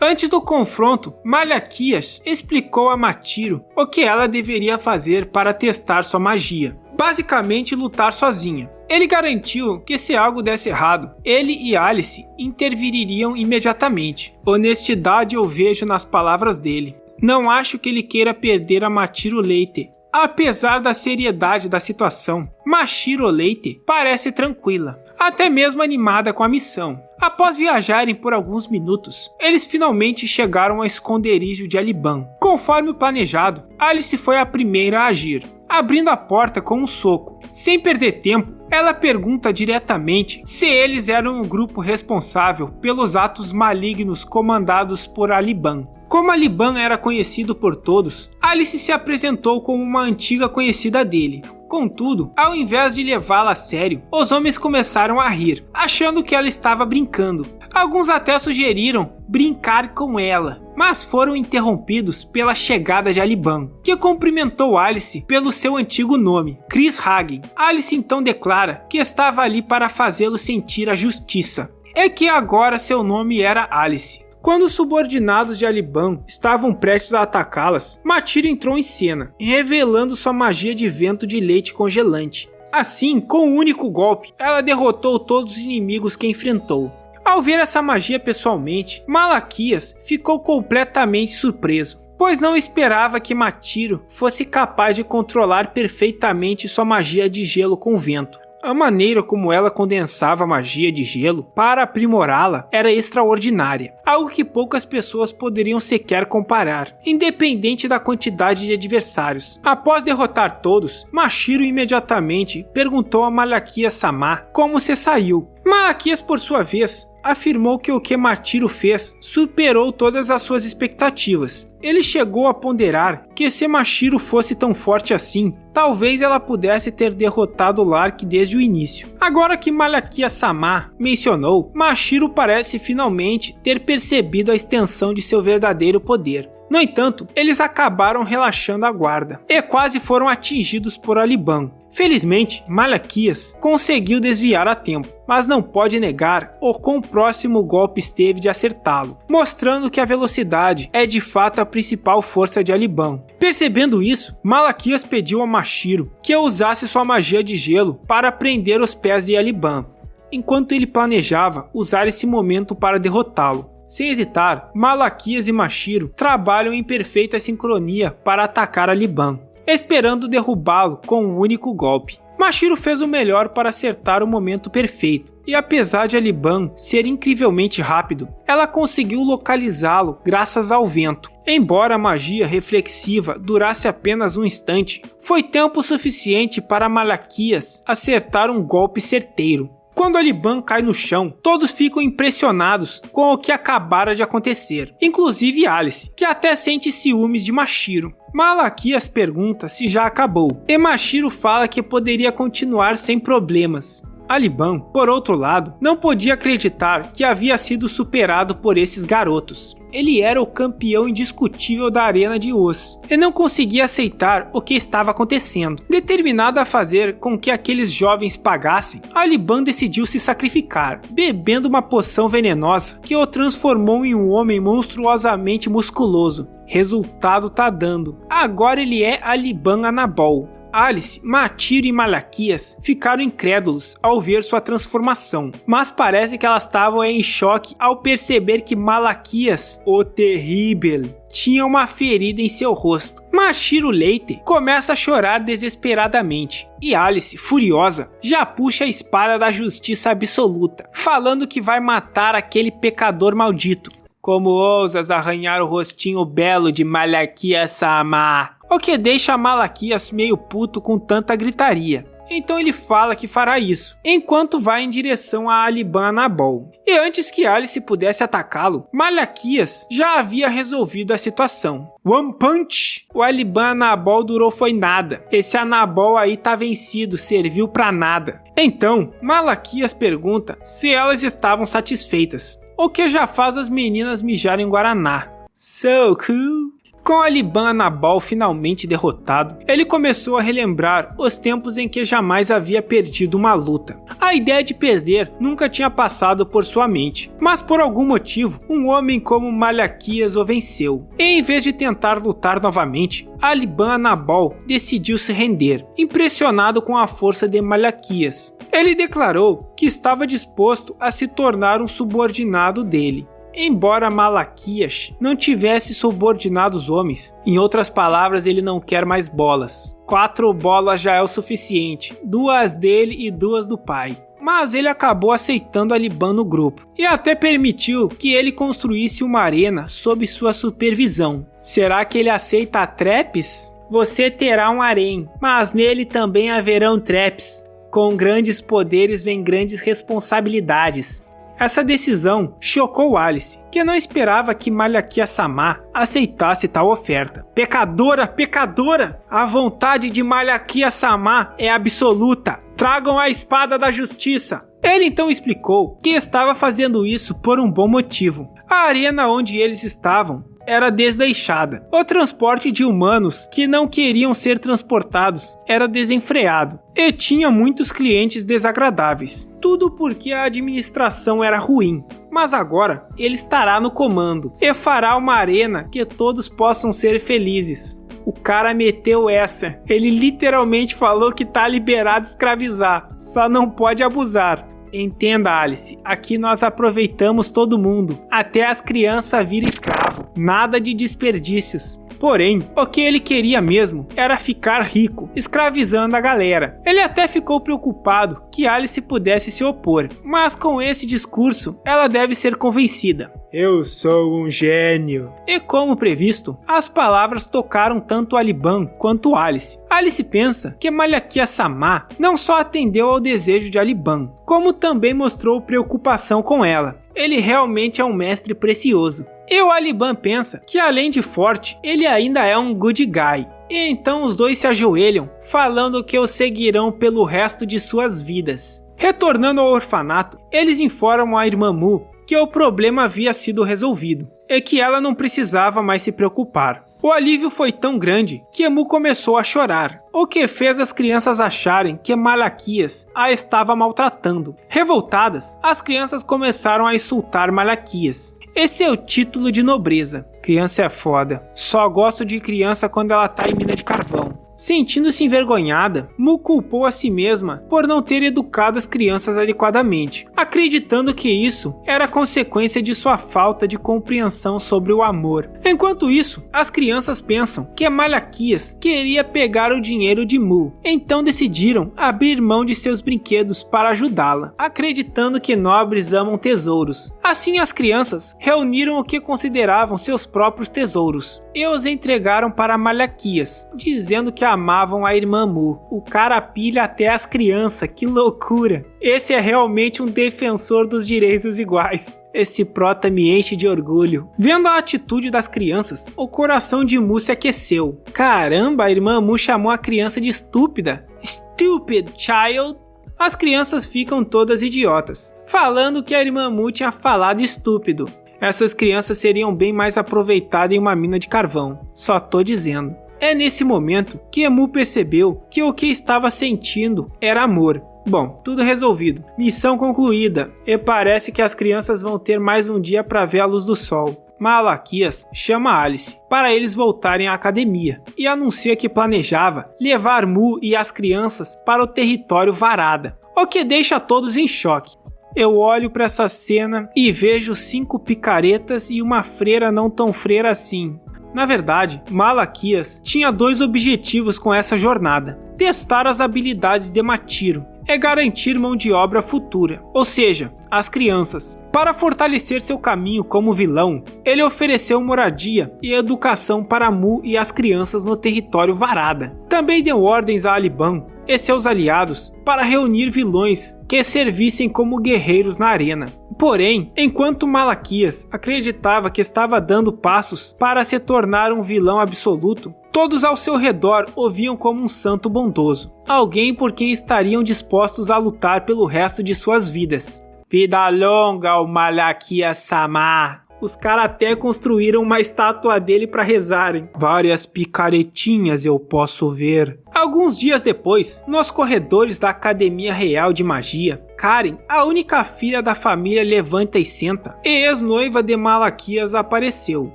A: Antes do confronto, Malaquias explicou a Matiro o que ela deveria fazer para testar sua magia. Basicamente, lutar sozinha. Ele garantiu que se algo desse errado, ele e Alice interviririam imediatamente. Honestidade eu vejo nas palavras dele. Não acho que ele queira perder a Matiro Leite. Apesar da seriedade da situação, Machiro Leite parece tranquila, até mesmo animada com a missão. Após viajarem por alguns minutos, eles finalmente chegaram ao esconderijo de Aliban. Conforme o planejado, Alice foi a primeira a agir, abrindo a porta com um soco. Sem perder tempo, ela pergunta diretamente se eles eram o grupo responsável pelos atos malignos comandados por Aliban. Como Aliban era conhecido por todos, Alice se apresentou como uma antiga conhecida dele. Contudo, ao invés de levá-la a sério, os homens começaram a rir, achando que ela estava brincando. Alguns até sugeriram brincar com ela, mas foram interrompidos pela chegada de Aliban, que cumprimentou Alice pelo seu antigo nome, Chris Hagen. Alice então declara que estava ali para fazê-lo sentir a justiça, e que agora seu nome era Alice. Quando os subordinados de Aliban estavam prestes a atacá-las, Matiro entrou em cena, revelando sua magia de vento de leite congelante. Assim, com um único golpe, ela derrotou todos os inimigos que enfrentou. Ao ver essa magia pessoalmente, Malaquias ficou completamente surpreso, pois não esperava que Matiro fosse capaz de controlar perfeitamente sua magia de gelo com vento. A maneira como ela condensava a magia de gelo para aprimorá-la era extraordinária, algo que poucas pessoas poderiam sequer comparar, independente da quantidade de adversários. Após derrotar todos, Machiro imediatamente perguntou a Malaquias-sama como se saiu. Malaquias, por sua vez, afirmou que o que Matiro fez superou todas as suas expectativas. Ele chegou a ponderar que se Machiro fosse tão forte assim, talvez ela pudesse ter derrotado Lark desde o início. Agora que Malaquias-sama mencionou, Machiro parece finalmente ter percebido a extensão de seu verdadeiro poder. No entanto, eles acabaram relaxando a guarda e quase foram atingidos por Aliban. Felizmente, Malaquias conseguiu desviar a tempo, mas não pode negar o quão próximo o golpe esteve de acertá-lo, mostrando que a velocidade é de fato a principal força de Aliban. Percebendo isso, Malaquias pediu a Machiro que usasse sua magia de gelo para prender os pés de Aliban, enquanto ele planejava usar esse momento para derrotá-lo. Sem hesitar, Malaquias e Machiro trabalham em perfeita sincronia para atacar Aliban. esperando derrubá-lo com um único golpe. Mashiro fez o melhor para acertar o momento perfeito, e apesar de Aliban ser incrivelmente rápido, ela conseguiu localizá-lo graças ao vento. Embora a magia reflexiva durasse apenas um instante, foi tempo suficiente para Malaquias acertar um golpe certeiro. Quando Aliban cai no chão, todos ficam impressionados com o que acabara de acontecer, inclusive Alice, que até sente ciúmes de Mashiro. Malaquias pergunta se já acabou, e Mashiro fala que poderia continuar sem problemas. Aliban, por outro lado, não podia acreditar que havia sido superado por esses garotos. Ele era o campeão indiscutível da arena de Oz, e não conseguia aceitar o que estava acontecendo. Determinado a fazer com que aqueles jovens pagassem, Aliban decidiu se sacrificar, bebendo uma poção venenosa que o transformou em um homem monstruosamente musculoso. Resultado tá dando. Agora ele é Aliban Anabol. Alice, Mashiro e Malaquias ficaram incrédulos ao ver sua transformação, mas parece que elas estavam em choque ao perceber que Malaquias, o terrível, tinha uma ferida em seu rosto. Mashiro Leite começa a chorar desesperadamente, e Alice, furiosa, já puxa a espada da justiça absoluta, falando que vai matar aquele pecador maldito. Como ousas arranhar o rostinho belo de Malaquias-sama? O que deixa Malaquias meio puto com tanta gritaria. Então ele fala que fará isso, enquanto vai em direção a Aliban Anabol. E antes que Alice pudesse atacá-lo, Malaquias já havia resolvido a situação. One Punch! O Aliban Anabol durou foi nada. Esse Anabol aí tá vencido, serviu pra nada. Então, Malaquias pergunta se elas estavam satisfeitas, o que já faz as meninas mijarem Guaraná. So cool! Com Aliban Anabol finalmente derrotado, ele começou a relembrar os tempos em que jamais havia perdido uma luta. A ideia de perder nunca tinha passado por sua mente, mas por algum motivo, um homem como Malaquias o venceu. E em vez de tentar lutar novamente, Aliban Anabol decidiu se render, impressionado com a força de Malaquias. Ele declarou que estava disposto a se tornar um subordinado dele. Embora Malaquias não tivesse subordinado os homens, em outras palavras, ele não quer mais bolas. 4 bolas já é o suficiente, 2 dele e 2 do pai. Mas ele acabou aceitando Aliban no grupo, e até permitiu que ele construísse uma arena sob sua supervisão. Será que ele aceita traps? Você terá um harém, mas nele também haverão traps. Com grandes poderes vem grandes responsabilidades. Essa decisão chocou Alice, que não esperava que Malaquias-sama aceitasse tal oferta. Pecadora, pecadora! A vontade de Malaquias-sama é absoluta. Tragam a espada da justiça. Ele então explicou que estava fazendo isso por um bom motivo. A arena onde eles estavam era desleixada. O transporte de humanos que não queriam ser transportados era desenfreado e tinha muitos clientes desagradáveis. Tudo porque a administração era ruim. Mas agora ele estará no comando e fará uma arena que todos possam ser felizes. O cara meteu essa. Ele literalmente falou que tá liberado escravizar, só não pode abusar. Entenda, Alice, aqui nós aproveitamos todo mundo, até as crianças virem escravo, nada de desperdícios. Porém, o que ele queria mesmo era ficar rico, escravizando a galera. Ele até ficou preocupado que Alice pudesse se opor, mas com esse discurso, ela deve ser convencida. Eu sou um gênio. E como previsto, as palavras tocaram tanto Aliban quanto Alice. Alice pensa que Malaquias-sama não só atendeu ao desejo de Aliban, como também mostrou preocupação com ela. Ele realmente é um mestre precioso. E o Aliban pensa que além de forte, ele ainda é um good guy. E então os dois se ajoelham, falando que o seguirão pelo resto de suas vidas. Retornando ao orfanato, eles informam a irmã Mu que o problema havia sido resolvido e que ela não precisava mais se preocupar. O alívio foi tão grande que Mu começou a chorar, o que fez as crianças acharem que Malaquias a estava maltratando. Revoltadas, as crianças começaram a insultar Malaquias. Esse é o título de nobreza. Criança é foda. Só gosto de criança quando ela tá em mina de carvão. Sentindo-se envergonhada, Mu culpou a si mesma por não ter educado as crianças adequadamente, acreditando que isso era consequência de sua falta de compreensão sobre o amor. Enquanto isso, as crianças pensam que Malaquias queria pegar o dinheiro de Mu, então decidiram abrir mão de seus brinquedos para ajudá-la, acreditando que nobres amam tesouros. Assim, as crianças reuniram o que consideravam seus próprios tesouros e os entregaram para Malaquias, dizendo que amavam a irmã Mu. O cara pilha até as crianças, que loucura! Esse é realmente um defensor dos direitos iguais. Esse prota me enche de orgulho. Vendo a atitude das crianças, o coração de Mu se aqueceu. Caramba, a irmã Mu chamou a criança de estúpida. Stupid child! As crianças ficam todas idiotas, falando que a irmã Mu tinha falado estúpido. Essas crianças seriam bem mais aproveitadas em uma mina de carvão. Só tô dizendo. É nesse momento que Mu percebeu que o que estava sentindo era amor. Bom, tudo resolvido. Missão concluída. E parece que as crianças vão ter mais um dia para ver a luz do sol. Malaquias chama Alice para eles voltarem à academia e anuncia que planejava levar Mu e as crianças para o território Varada, o que deixa todos em choque. Eu olho para essa cena e vejo 5 picaretas e uma freira não tão freira assim. Na verdade, Malaquias tinha 2 objetivos com essa jornada: testar as habilidades de Machiro e garantir mão de obra futura, ou seja, as crianças. Para fortalecer seu caminho como vilão, ele ofereceu moradia e educação para Mu e as crianças no território Varada. Também deu ordens a Aliban e seus aliados para reunir vilões que servissem como guerreiros na arena. Porém, enquanto Malaquias acreditava que estava dando passos para se tornar um vilão absoluto, todos ao seu redor o viam como um santo bondoso, alguém por quem estariam dispostos a lutar pelo resto de suas vidas. Vida longa ao Malaquias-sama! Os caras até construíram uma estátua dele para rezarem. Várias picaretinhas eu posso ver. Alguns dias depois, nos corredores da Academia Real de Magia, Karen, a única filha da família Levanta e Senta, e ex-noiva de Malaquias, apareceu.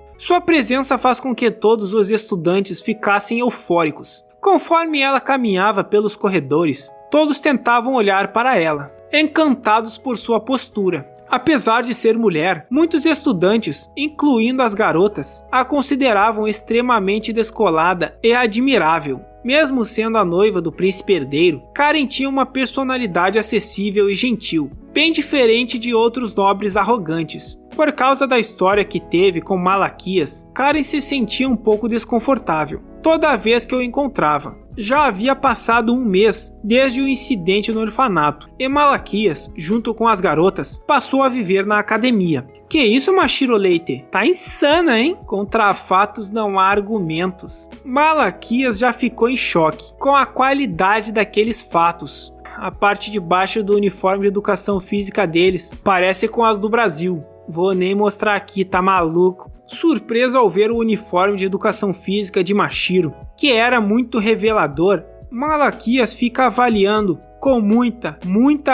A: Sua presença faz com que todos os estudantes ficassem eufóricos. Conforme ela caminhava pelos corredores, todos tentavam olhar para ela, encantados por sua postura. Apesar de ser mulher, muitos estudantes, incluindo as garotas, a consideravam extremamente descolada e admirável. Mesmo sendo a noiva do príncipe herdeiro, Karen tinha uma personalidade acessível e gentil, bem diferente de outros nobres arrogantes. Por causa da história que teve com Malaquias, Karen se sentia um pouco desconfortável toda vez que o encontrava. Já havia passado um mês desde o incidente no orfanato, e Malaquias, junto com as garotas, passou a viver na academia. Que isso, Machiro Leite? Tá insana, hein? Contra fatos não há argumentos. Malaquias já ficou em choque com a qualidade daqueles fatos. A parte de baixo do uniforme de educação física deles parece com as do Brasil. Vou nem mostrar aqui, tá maluco? Surpreso ao ver o uniforme de educação física de Machiro, que era muito revelador, Malaquias fica avaliando com muita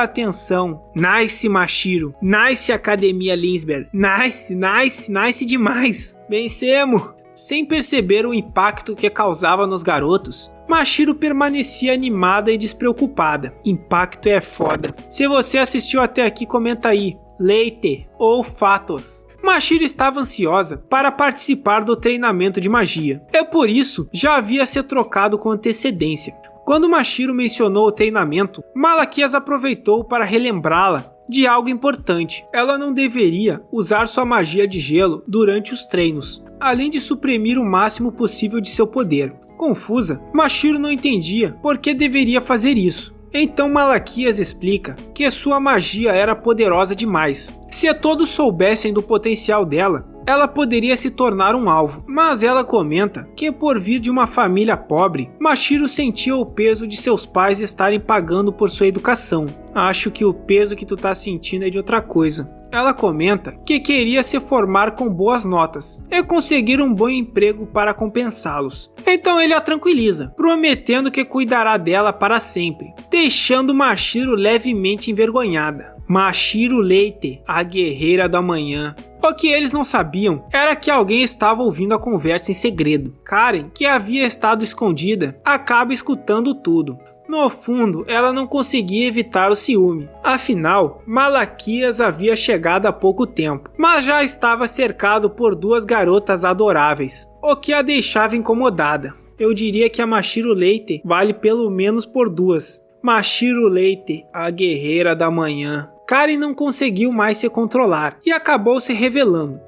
A: atenção. Nice, Machiro. Nice, Academia Linsberg. Nice demais. Vencemos. Sem perceber o impacto que causava nos garotos, Machiro permanecia animada e despreocupada. Impacto é foda. Se você assistiu até aqui, comenta aí. Leite ou fatos. Machiro estava ansiosa para participar do treinamento de magia. É por isso já havia se trocado com antecedência. Quando Machiro mencionou o treinamento, Malaquias aproveitou para relembrá-la de algo importante. Ela não deveria usar sua magia de gelo durante os treinos, além de suprimir o máximo possível de seu poder. Confusa, Machiro não entendia por que deveria fazer isso. Então Malaquias explica que sua magia era poderosa demais. Se todos soubessem do potencial dela, ela poderia se tornar um alvo. Mas ela comenta que por vir de uma família pobre, Machiro sentia o peso de seus pais estarem pagando por sua educação. Acho que o peso que tu tá sentindo é de outra coisa. Ela comenta que queria se formar com boas notas e conseguir um bom emprego para compensá-los. Então ele a tranquiliza, prometendo que cuidará dela para sempre, deixando Machiro levemente envergonhada. Machiro Leite, a guerreira da manhã. O que eles não sabiam era que alguém estava ouvindo a conversa em segredo. Karen, que havia estado escondida, acaba escutando tudo. No fundo, ela não conseguia evitar o ciúme. Afinal, Malaquias havia chegado há pouco tempo, mas já estava cercado por duas garotas adoráveis, o que a deixava incomodada. Eu diria que a Mashiro Leite vale pelo menos por duas. Mashiro Leite, a guerreira da manhã. Karen não conseguiu mais se controlar e acabou se revelando.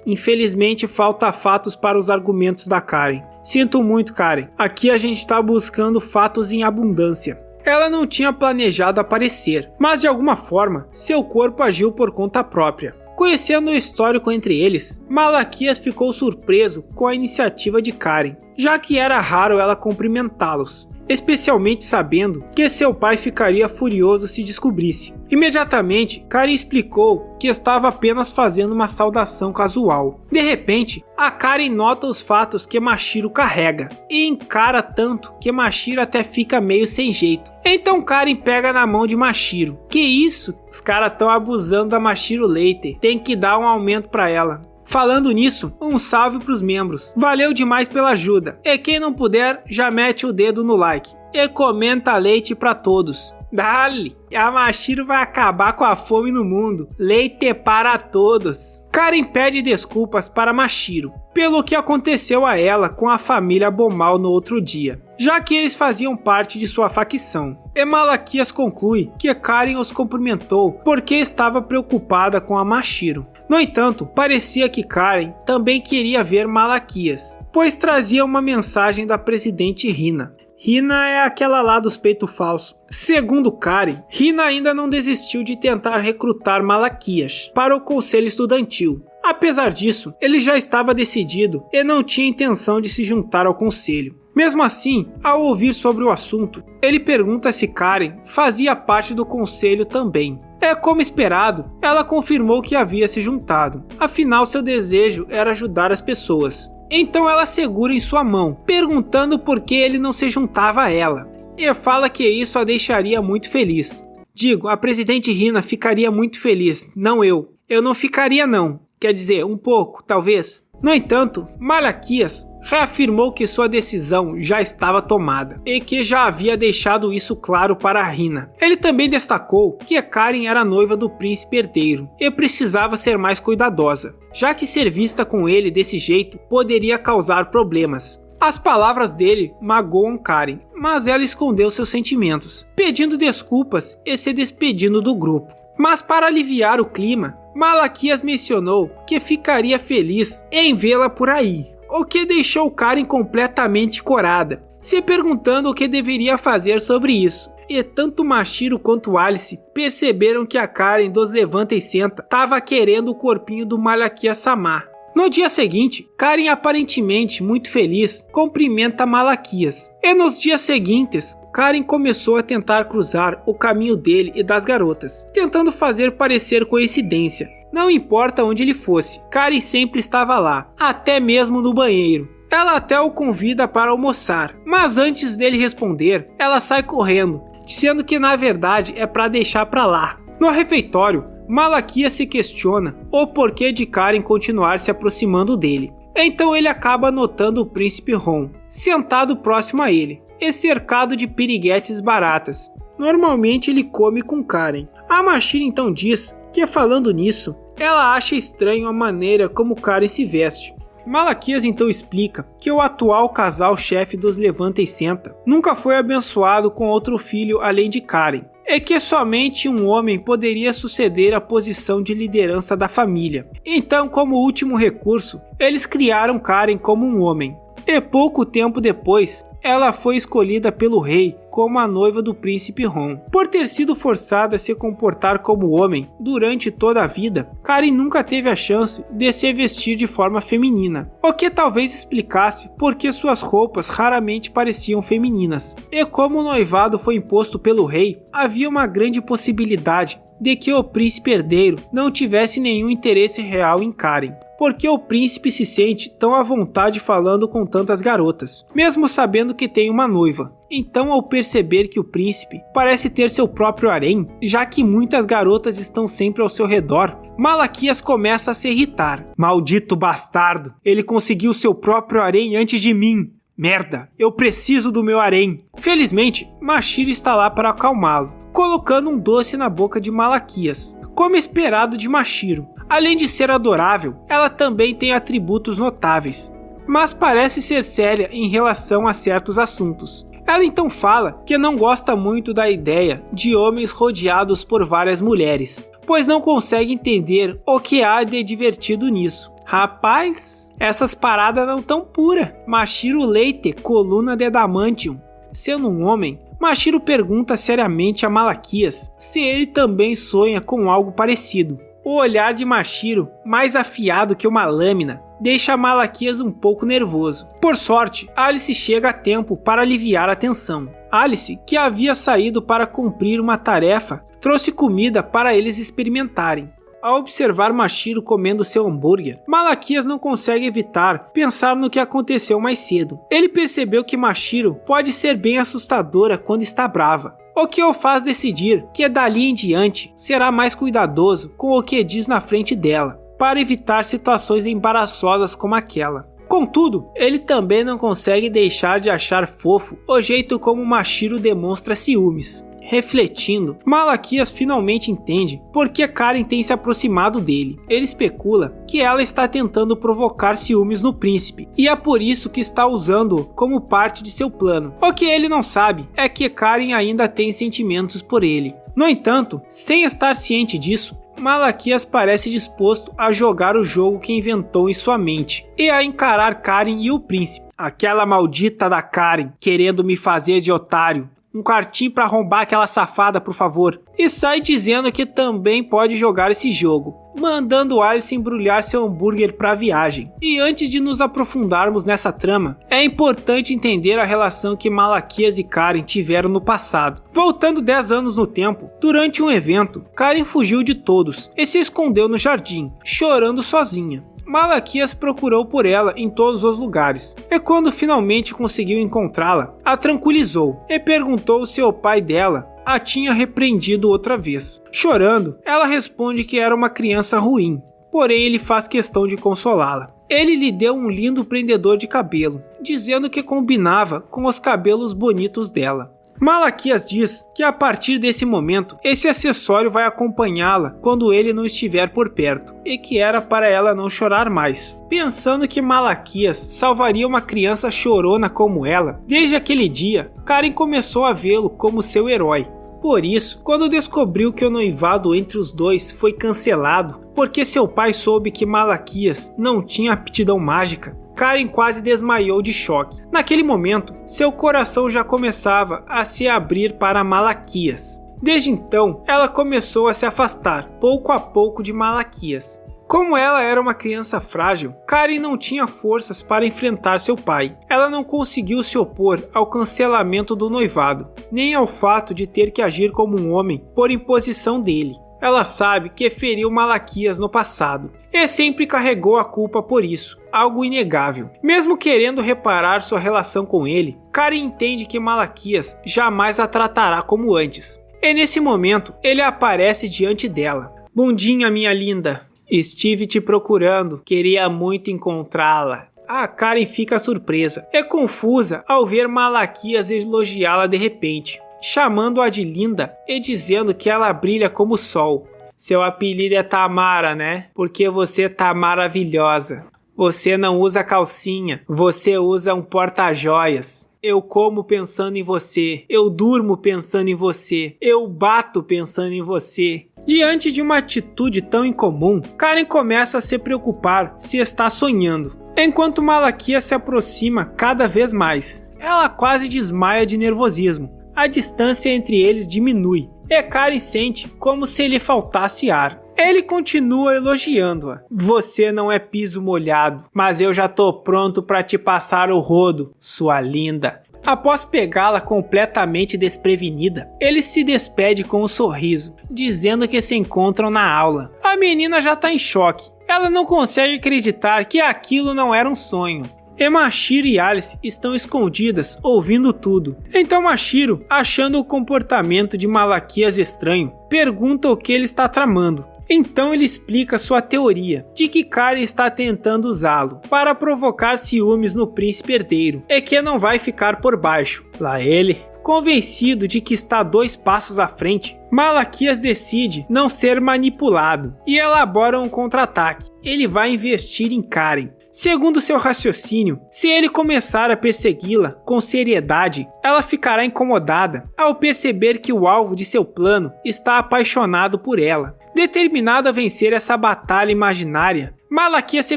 A: Infelizmente falta fatos para os argumentos da Karen. Sinto muito, Karen. Aqui a gente está buscando fatos em abundância. Ela não tinha planejado aparecer, mas de alguma forma, seu corpo agiu por conta própria. Conhecendo o histórico entre eles, Malaquias ficou surpreso com a iniciativa de Karen, já que era raro ela cumprimentá-los, especialmente sabendo que seu pai ficaria furioso se descobrisse. Imediatamente, Karen explicou que estava apenas fazendo uma saudação casual. De repente, a Karen nota os fatos que Mashiro carrega e encara tanto que Mashiro até fica meio sem jeito. Então Karen pega na mão de Mashiro. Que isso? Os caras estão abusando da Mashiro Leite. Tem que dar um aumento pra ela. Falando nisso, um salve pros membros. Valeu demais pela ajuda. E quem não puder, já mete o dedo no like. E comenta leite pra todos. Dale! A Mashiro vai acabar com a fome no mundo. Leite para todos. Karen pede desculpas para Mashiro pelo que aconteceu a ela com a família Bomal no outro dia, já que eles faziam parte de sua facção. E Malaquias conclui que Karen os cumprimentou porque estava preocupada com a Mashiro. No entanto, parecia que Karen também queria ver Malaquias, pois trazia uma mensagem da presidente Hina. Hina é aquela lá dos peitos falsos. Segundo Karen, Hina ainda não desistiu de tentar recrutar Malaquias para o conselho estudantil. Apesar disso, ele já estava decidido e não tinha intenção de se juntar ao conselho. Mesmo assim, ao ouvir sobre o assunto, ele pergunta se Karen fazia parte do conselho também. Como esperado, ela confirmou que havia se juntado. Afinal, seu desejo era ajudar as pessoas. Então ela segura em sua mão, perguntando por que ele não se juntava a ela. E fala que isso a deixaria muito feliz. Digo, a presidente Hina ficaria muito feliz, não eu. Eu não ficaria não. Quer dizer, um pouco, talvez. No entanto, Malaquias reafirmou que sua decisão já estava tomada e que já havia deixado isso claro para Hina. Ele também destacou que Karen era noiva do príncipe herdeiro e precisava ser mais cuidadosa, já que ser vista com ele desse jeito poderia causar problemas. As palavras dele magoam Karen, mas ela escondeu seus sentimentos, pedindo desculpas e se despedindo do grupo. Mas para aliviar o clima, Malaquias mencionou que ficaria feliz em vê-la por aí, o que deixou Karen completamente corada, se perguntando o que deveria fazer sobre isso. E tanto Mashiro quanto Alice perceberam que a Karen dos Levanta e Senta estava querendo o corpinho do Malaquias-sama. No dia seguinte, Karen, aparentemente muito feliz, cumprimenta Malaquias. E nos dias seguintes, Karen começou a tentar cruzar o caminho dele e das garotas, tentando fazer parecer coincidência. Não importa onde ele fosse, Karen sempre estava lá, até mesmo no banheiro. Ela até o convida para almoçar, mas antes dele responder, ela sai correndo, dizendo que na verdade é para deixar para lá. No refeitório, Malaquias se questiona o porquê de Karen continuar se aproximando dele. Então ele acaba notando o príncipe Ron, sentado próximo a ele, e cercado de piriguetes baratas. Normalmente ele come com Karen. A Mashiro então diz que, falando nisso, ela acha estranho a maneira como Karen se veste. Malaquias então explica que o atual casal-chefe dos Levanta e Senta nunca foi abençoado com outro filho além de Karen, e que somente um homem poderia suceder a posição de liderança da família. Então, como último recurso, eles criaram Karen como um homem. E pouco tempo depois, ela foi escolhida pelo rei como a noiva do príncipe Ron. Por ter sido forçada a se comportar como homem durante toda a vida, Karen nunca teve a chance de se vestir de forma feminina, o que talvez explicasse por que suas roupas raramente pareciam femininas. E como o noivado foi imposto pelo rei, havia uma grande possibilidade de que o príncipe herdeiro não tivesse nenhum interesse real em Karen. Porque o príncipe se sente tão à vontade falando com tantas garotas, mesmo sabendo que tem uma noiva. Então, ao perceber que o príncipe parece ter seu próprio harém, já que muitas garotas estão sempre ao seu redor, Malaquias começa a se irritar. Maldito bastardo, ele conseguiu seu próprio harém antes de mim. Merda, eu preciso do meu harém. Felizmente, Mashiro está lá para acalmá-lo, colocando um doce na boca de Malaquias, como esperado de Mashiro. Além de ser adorável, ela também tem atributos notáveis, mas parece ser séria em relação a certos assuntos. Ela então fala que não gosta muito da ideia de homens rodeados por várias mulheres, pois não consegue entender o que há de divertido nisso. Rapaz, essas paradas não tão pura. Mashiro Leite, coluna de adamantium. Sendo um homem, Mashiro pergunta seriamente a Malaquias se ele também sonha com algo parecido. O olhar de Mashiro, mais afiado que uma lâmina, deixa Malaquias um pouco nervoso. Por sorte, Alice chega a tempo para aliviar a tensão. Alice, que havia saído para cumprir uma tarefa, trouxe comida para eles experimentarem. Ao observar Mashiro comendo seu hambúrguer, Malaquias não consegue evitar pensar no que aconteceu mais cedo. Ele percebeu que Mashiro pode ser bem assustadora quando está brava, o que o faz decidir que dali em diante será mais cuidadoso com o que diz na frente dela, para evitar situações embaraçosas como aquela. Contudo, ele também não consegue deixar de achar fofo o jeito como Mashiro demonstra ciúmes. Refletindo, Malaquias finalmente entende por que Karen tem se aproximado dele. Ele especula que ela está tentando provocar ciúmes no príncipe, e é por isso que está usando-o como parte de seu plano. O que ele não sabe é que Karen ainda tem sentimentos por ele. No entanto, sem estar ciente disso, Malaquias parece disposto a jogar o jogo que inventou em sua mente e a encarar Karen e o príncipe. Aquela maldita da Karen querendo me fazer de otário. Um quartinho pra arrombar aquela safada, por favor. E sai dizendo que também pode jogar esse jogo, mandando Alice embrulhar seu hambúrguer pra viagem. E antes de nos aprofundarmos nessa trama, é importante entender a relação que Malaquias e Karen tiveram no passado. Voltando 10 anos no tempo, durante um evento, Karen fugiu de todos e se escondeu no jardim, chorando sozinha. Malaquias procurou por ela em todos os lugares, e quando finalmente conseguiu encontrá-la, a tranquilizou e perguntou se o pai dela a tinha repreendido outra vez. Chorando, ela responde que era uma criança ruim, porém ele faz questão de consolá-la. Ele lhe deu um lindo prendedor de cabelo, dizendo que combinava com os cabelos bonitos dela. Malaquias diz que a partir desse momento, esse acessório vai acompanhá-la quando ele não estiver por perto, e que era para ela não chorar mais. Pensando que Malaquias salvaria uma criança chorona como ela, desde aquele dia, Karen começou a vê-lo como seu herói. Por isso, quando descobriu que o noivado entre os dois foi cancelado, porque seu pai soube que Malaquias não tinha aptidão mágica, Karen quase desmaiou de choque. Naquele momento, seu coração já começava a se abrir para Malaquias. Desde então, ela começou a se afastar, pouco a pouco, de Malaquias. Como ela era uma criança frágil, Karen não tinha forças para enfrentar seu pai. Ela não conseguiu se opor ao cancelamento do noivado, nem ao fato de ter que agir como um homem por imposição dele. Ela sabe que feriu Malaquias no passado e sempre carregou a culpa por isso, algo inegável. Mesmo querendo reparar sua relação com ele, Karen entende que Malaquias jamais a tratará como antes. E nesse momento, ele aparece diante dela. Bundinha, minha linda. Estive te procurando, queria muito encontrá-la. A Karen fica surpresa e confusa ao ver Malaquias elogiá-la de repente, chamando-a de linda e dizendo que ela brilha como o sol. Seu apelido é Tamara, né? Porque você tá maravilhosa. Você não usa calcinha, você usa um porta-joias. Eu como pensando em você, eu durmo pensando em você, eu bato pensando em você. Diante de uma atitude tão incomum, Karen começa a se preocupar se está sonhando, enquanto Malaquias se aproxima cada vez mais. Ela quase desmaia de nervosismo. A distância entre eles diminui, e Karen sente como se lhe faltasse ar. Ele continua elogiando-a. Você não é piso molhado, mas eu já tô pronto para te passar o rodo, sua linda. Após pegá-la completamente desprevenida, ele se despede com um sorriso, dizendo que se encontram na aula. A menina já tá em choque. Ela não consegue acreditar que aquilo não era um sonho. E Mashiro e Alice estão escondidas, ouvindo tudo. Então Mashiro, achando o comportamento de Malaquias estranho, pergunta o que ele está tramando. Então ele explica sua teoria, de que Karen está tentando usá-lo para provocar ciúmes no príncipe herdeiro, e que não vai ficar por baixo. Lá ele, convencido de que está 2 passos à frente, Malaquias decide não ser manipulado e elabora um contra-ataque. Ele vai investir em Karen. Segundo seu raciocínio, se ele começar a persegui-la com seriedade, ela ficará incomodada ao perceber que o alvo de seu plano está apaixonado por ela. Determinado a vencer essa batalha imaginária, Malaquias se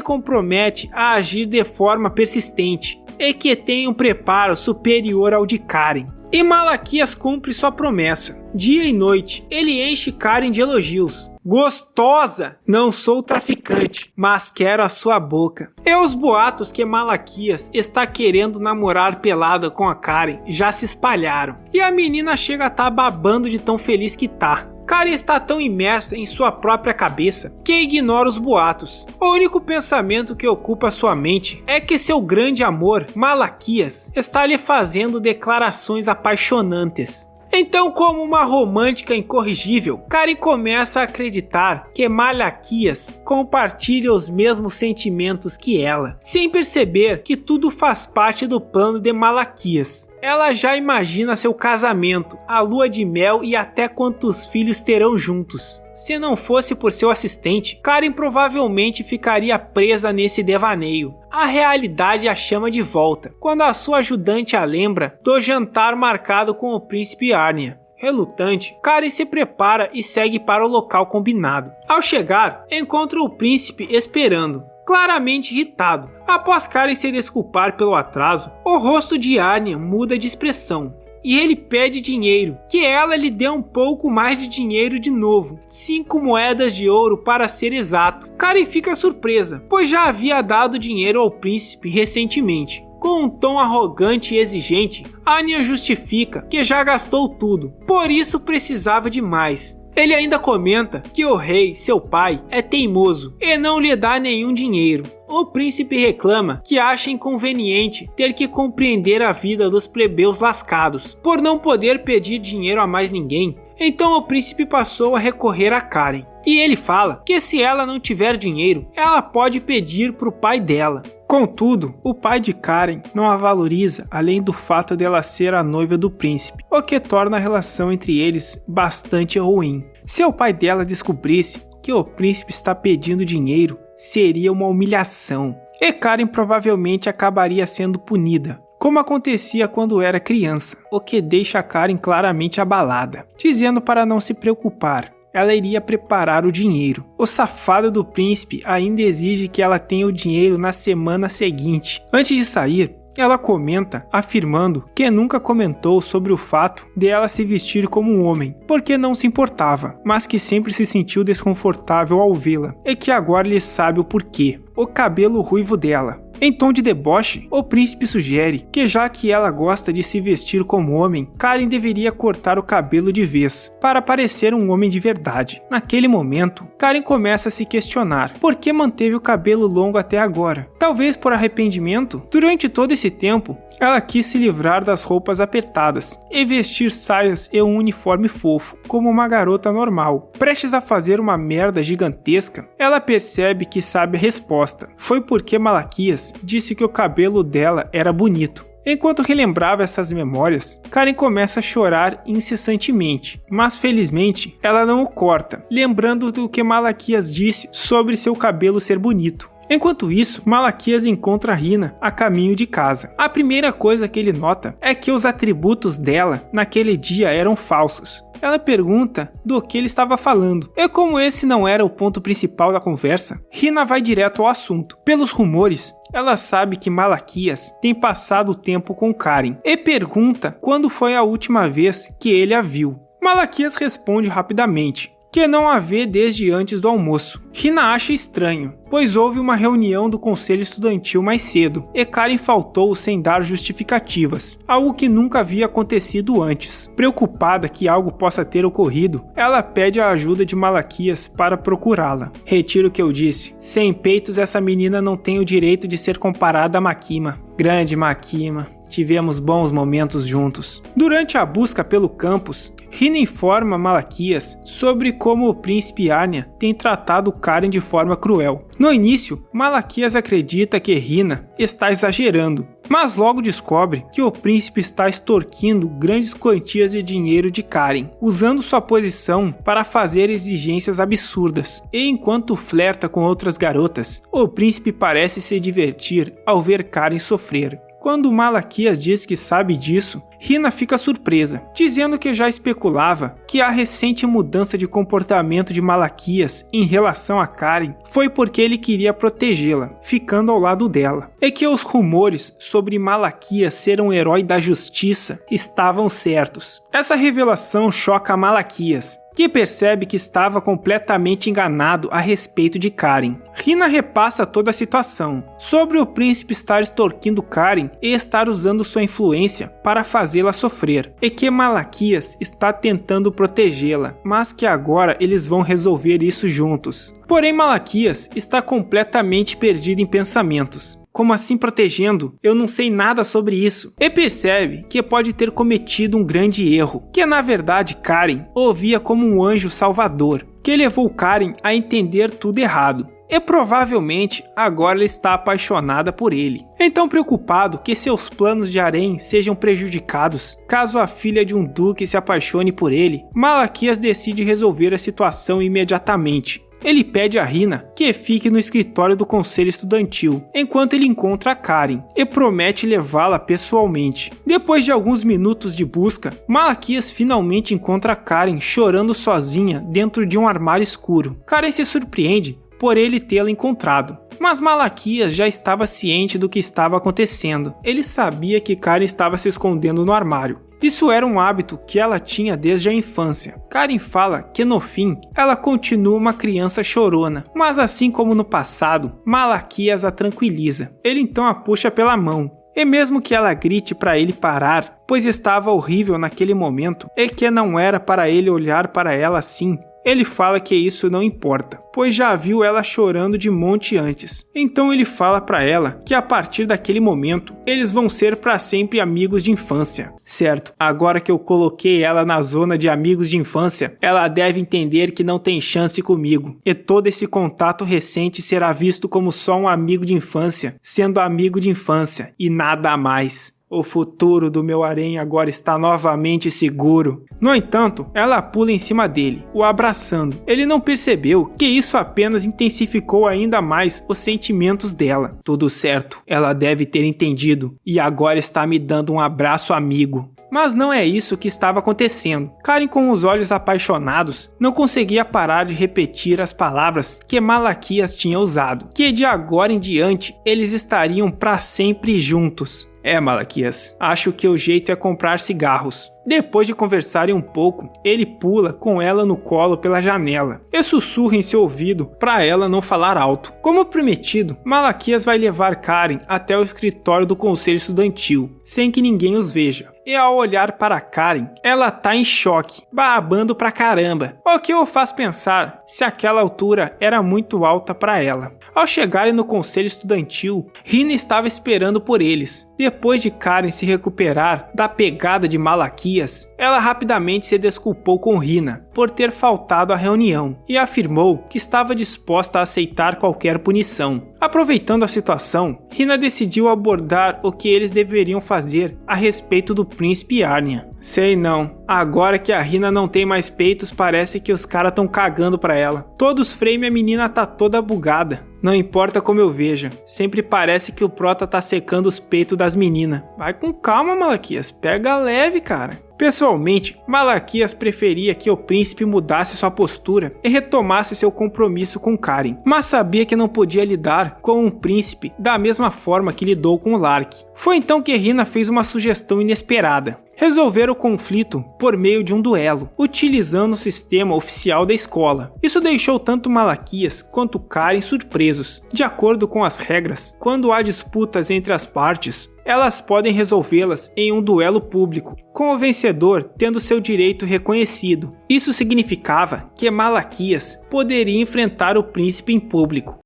A: compromete a agir de forma persistente e que tem um preparo superior ao de Karen. E Malaquias cumpre sua promessa. Dia e noite, ele enche Karen de elogios. Gostosa! Não sou traficante, mas quero a sua boca. E os boatos que Malaquias está querendo namorar pelado com a Karen já se espalharam. E a menina chega a estar babando de tão feliz que tá. Karen está tão imersa em sua própria cabeça que ignora os boatos. O único pensamento que ocupa sua mente é que seu grande amor, Malaquias, está lhe fazendo declarações apaixonantes. Então, como uma romântica incorrigível, Karen começa a acreditar que Malaquias compartilha os mesmos sentimentos que ela, sem perceber que tudo faz parte do plano de Malaquias. Ela já imagina seu casamento, a lua de mel e até quantos filhos terão juntos. Se não fosse por seu assistente, Karen provavelmente ficaria presa nesse devaneio. A realidade a chama de volta, quando a sua ajudante a lembra do jantar marcado com o príncipe Arnia. Relutante, Karen se prepara e segue para o local combinado. Ao chegar, encontra o príncipe esperando, claramente irritado. Após Karen se desculpar pelo atraso, o rosto de Arnia muda de expressão e ele pede dinheiro, que ela lhe dê um pouco mais de dinheiro de novo, 5 moedas de ouro para ser exato. Karen fica surpresa, pois já havia dado dinheiro ao príncipe recentemente. Com um tom arrogante e exigente, Arnia justifica que já gastou tudo, por isso precisava de mais. Ele ainda comenta que o rei, seu pai, é teimoso e não lhe dá nenhum dinheiro. O príncipe reclama que acha inconveniente ter que compreender a vida dos plebeus lascados, por não poder pedir dinheiro a mais ninguém. Então o príncipe passou a recorrer a Karen. E ele fala que se ela não tiver dinheiro, ela pode pedir para o pai dela. Contudo, o pai de Karen não a valoriza, além do fato dela ser a noiva do príncipe, o que torna a relação entre eles bastante ruim. Se o pai dela descobrisse que o príncipe está pedindo dinheiro, seria uma humilhação, e Karen provavelmente acabaria sendo punida, como acontecia quando era criança, o que deixa Karen claramente abalada, dizendo para não se preocupar. Ela iria preparar o dinheiro. O safado do príncipe ainda exige que ela tenha o dinheiro na semana seguinte. Antes de sair, ela comenta, afirmando que nunca comentou sobre o fato de ela se vestir como um homem, porque não se importava, mas que sempre se sentiu desconfortável ao vê-la, e que agora lhe sabe o porquê. O cabelo ruivo dela. Em tom de deboche, o príncipe sugere que já que ela gosta de se vestir como homem, Karen deveria cortar o cabelo de vez, para parecer um homem de verdade. Naquele momento, Karen começa a se questionar por que manteve o cabelo longo até agora. Talvez por arrependimento? Durante todo esse tempo, ela quis se livrar das roupas apertadas e vestir saias e um uniforme fofo, como uma garota normal. Prestes a fazer uma merda gigantesca, ela percebe que sabe a resposta. Foi porque Malaquias disse que o cabelo dela era bonito. Enquanto relembrava essas memórias, Karen começa a chorar incessantemente, mas felizmente ela não o corta, lembrando do que Malaquias disse sobre seu cabelo ser bonito. Enquanto isso, Malaquias encontra Hina a caminho de casa. A primeira coisa que ele nota é que os atributos dela naquele dia eram falsos. Ela pergunta do que ele estava falando, e como esse não era o ponto principal da conversa, Hina vai direto ao assunto. Pelos rumores, ela sabe que Malaquias tem passado o tempo com Karen, e pergunta quando foi a última vez que ele a viu. Malaquias responde rapidamente que não a vê desde antes do almoço. Hina acha estranho, pois houve uma reunião do conselho estudantil mais cedo, e Karen faltou sem dar justificativas, algo que nunca havia acontecido antes. Preocupada que algo possa ter ocorrido, ela pede a ajuda de Malaquias para procurá-la. Retiro o que eu disse, sem peitos essa menina não tem o direito de ser comparada a Makima. Grande Makima, tivemos bons momentos juntos. Durante a busca pelo campus, Hina informa Malaquias sobre como o príncipe Arnia tem tratado Karen de forma cruel. No início, Malaquias acredita que Hina está exagerando, mas logo descobre que o príncipe está extorquindo grandes quantias de dinheiro de Karen, usando sua posição para fazer exigências absurdas. E enquanto flerta com outras garotas, o príncipe parece se divertir ao ver Karen sofrer. Quando Malaquias diz que sabe disso, Hina fica surpresa, dizendo que já especulava que a recente mudança de comportamento de Malaquias em relação a Karen foi porque ele queria protegê-la, ficando ao lado dela, e que os rumores sobre Malaquias ser um herói da justiça estavam certos. Essa revelação choca Malaquias, que percebe que estava completamente enganado a respeito de Karen. Hina repassa toda a situação, sobre o príncipe estar extorquindo Karen e estar usando sua influência para fazê-la sofrer, e que Malaquias está tentando protegê-la, mas que agora eles vão resolver isso juntos. Porém, Malaquias está completamente perdido em pensamentos. Como assim protegendo? Eu não sei nada sobre isso. E percebe que pode ter cometido um grande erro, que na verdade Karen o via como um anjo salvador, que levou Karen a entender tudo errado. E provavelmente agora ela está apaixonada por ele. Então, preocupado que seus planos de harém sejam prejudicados caso a filha de um duque se apaixone por ele, Malaquias decide resolver a situação imediatamente. Ele pede a Hina que fique no escritório do conselho estudantil, enquanto ele encontra a Karen, e promete levá-la pessoalmente. Depois de alguns minutos de busca, Malaquias finalmente encontra a Karen chorando sozinha dentro de um armário escuro. Karen se surpreende por ele tê-la encontrado, mas Malaquias já estava ciente do que estava acontecendo. Ele sabia que Karen estava se escondendo no armário. Isso era um hábito que ela tinha desde a infância. Karen fala que no fim, ela continua uma criança chorona, mas assim como no passado, Malaquias a tranquiliza. Ele então a puxa pela mão, e mesmo que ela grite para ele parar, pois estava horrível naquele momento, e que não era para ele olhar para ela assim, ele fala que isso não importa, pois já viu ela chorando de monte antes. Então ele fala pra ela que a partir daquele momento, eles vão ser pra sempre amigos de infância. Certo, agora que eu coloquei ela na zona de amigos de infância, ela deve entender que não tem chance comigo. E todo esse contato recente será visto como só um amigo de infância, sendo amigo de infância e nada a mais. O futuro do meu harém agora está novamente seguro. No entanto, ela pula em cima dele, o abraçando. Ele não percebeu que isso apenas intensificou ainda mais os sentimentos dela. Tudo certo, ela deve ter entendido e agora está me dando um abraço amigo. Mas não é isso que estava acontecendo. Karen, com os olhos apaixonados, não conseguia parar de repetir as palavras que Malaquias tinha usado, que de agora em diante eles estariam para sempre juntos. Malaquias, acho que o jeito é comprar cigarros. Depois de conversarem um pouco, ele pula com ela no colo pela janela e sussurra em seu ouvido para ela não falar alto. Como prometido, Malaquias vai levar Karen até o escritório do conselho estudantil, sem que ninguém os veja. E ao olhar para Karen, ela tá em choque, babando pra caramba, o que o faz pensar se aquela altura era muito alta para ela. Ao chegarem no conselho estudantil, Hina estava esperando por eles. Depois de Karen se recuperar da pegada de Malaquias, ela rapidamente se desculpou com Hina por ter faltado à reunião e afirmou que estava disposta a aceitar qualquer punição. Aproveitando a situação, Hina decidiu abordar o que eles deveriam fazer a respeito do príncipe Arnia. Sei não, agora que a Hina não tem mais peitos, parece que os caras tão cagando pra ela. Todos frame a menina tá toda bugada. Não importa como eu veja, sempre parece que o prota tá secando os peitos das meninas. Vai com calma, Malaquias, pega leve, cara. Pessoalmente, Malaquias preferia que o príncipe mudasse sua postura e retomasse seu compromisso com Karen, mas sabia que não podia lidar com um príncipe da mesma forma que lidou com o Lark. Foi então que Hina fez uma sugestão inesperada. resolver o conflito por meio de um duelo, utilizando o sistema oficial da escola. Isso deixou tanto Malaquias quanto Karen surpresos. De acordo com as regras, quando há disputas entre as partes, elas podem resolvê-las em um duelo público, com o vencedor tendo seu direito reconhecido. Isso significava que Malaquias poderia enfrentar o príncipe em público.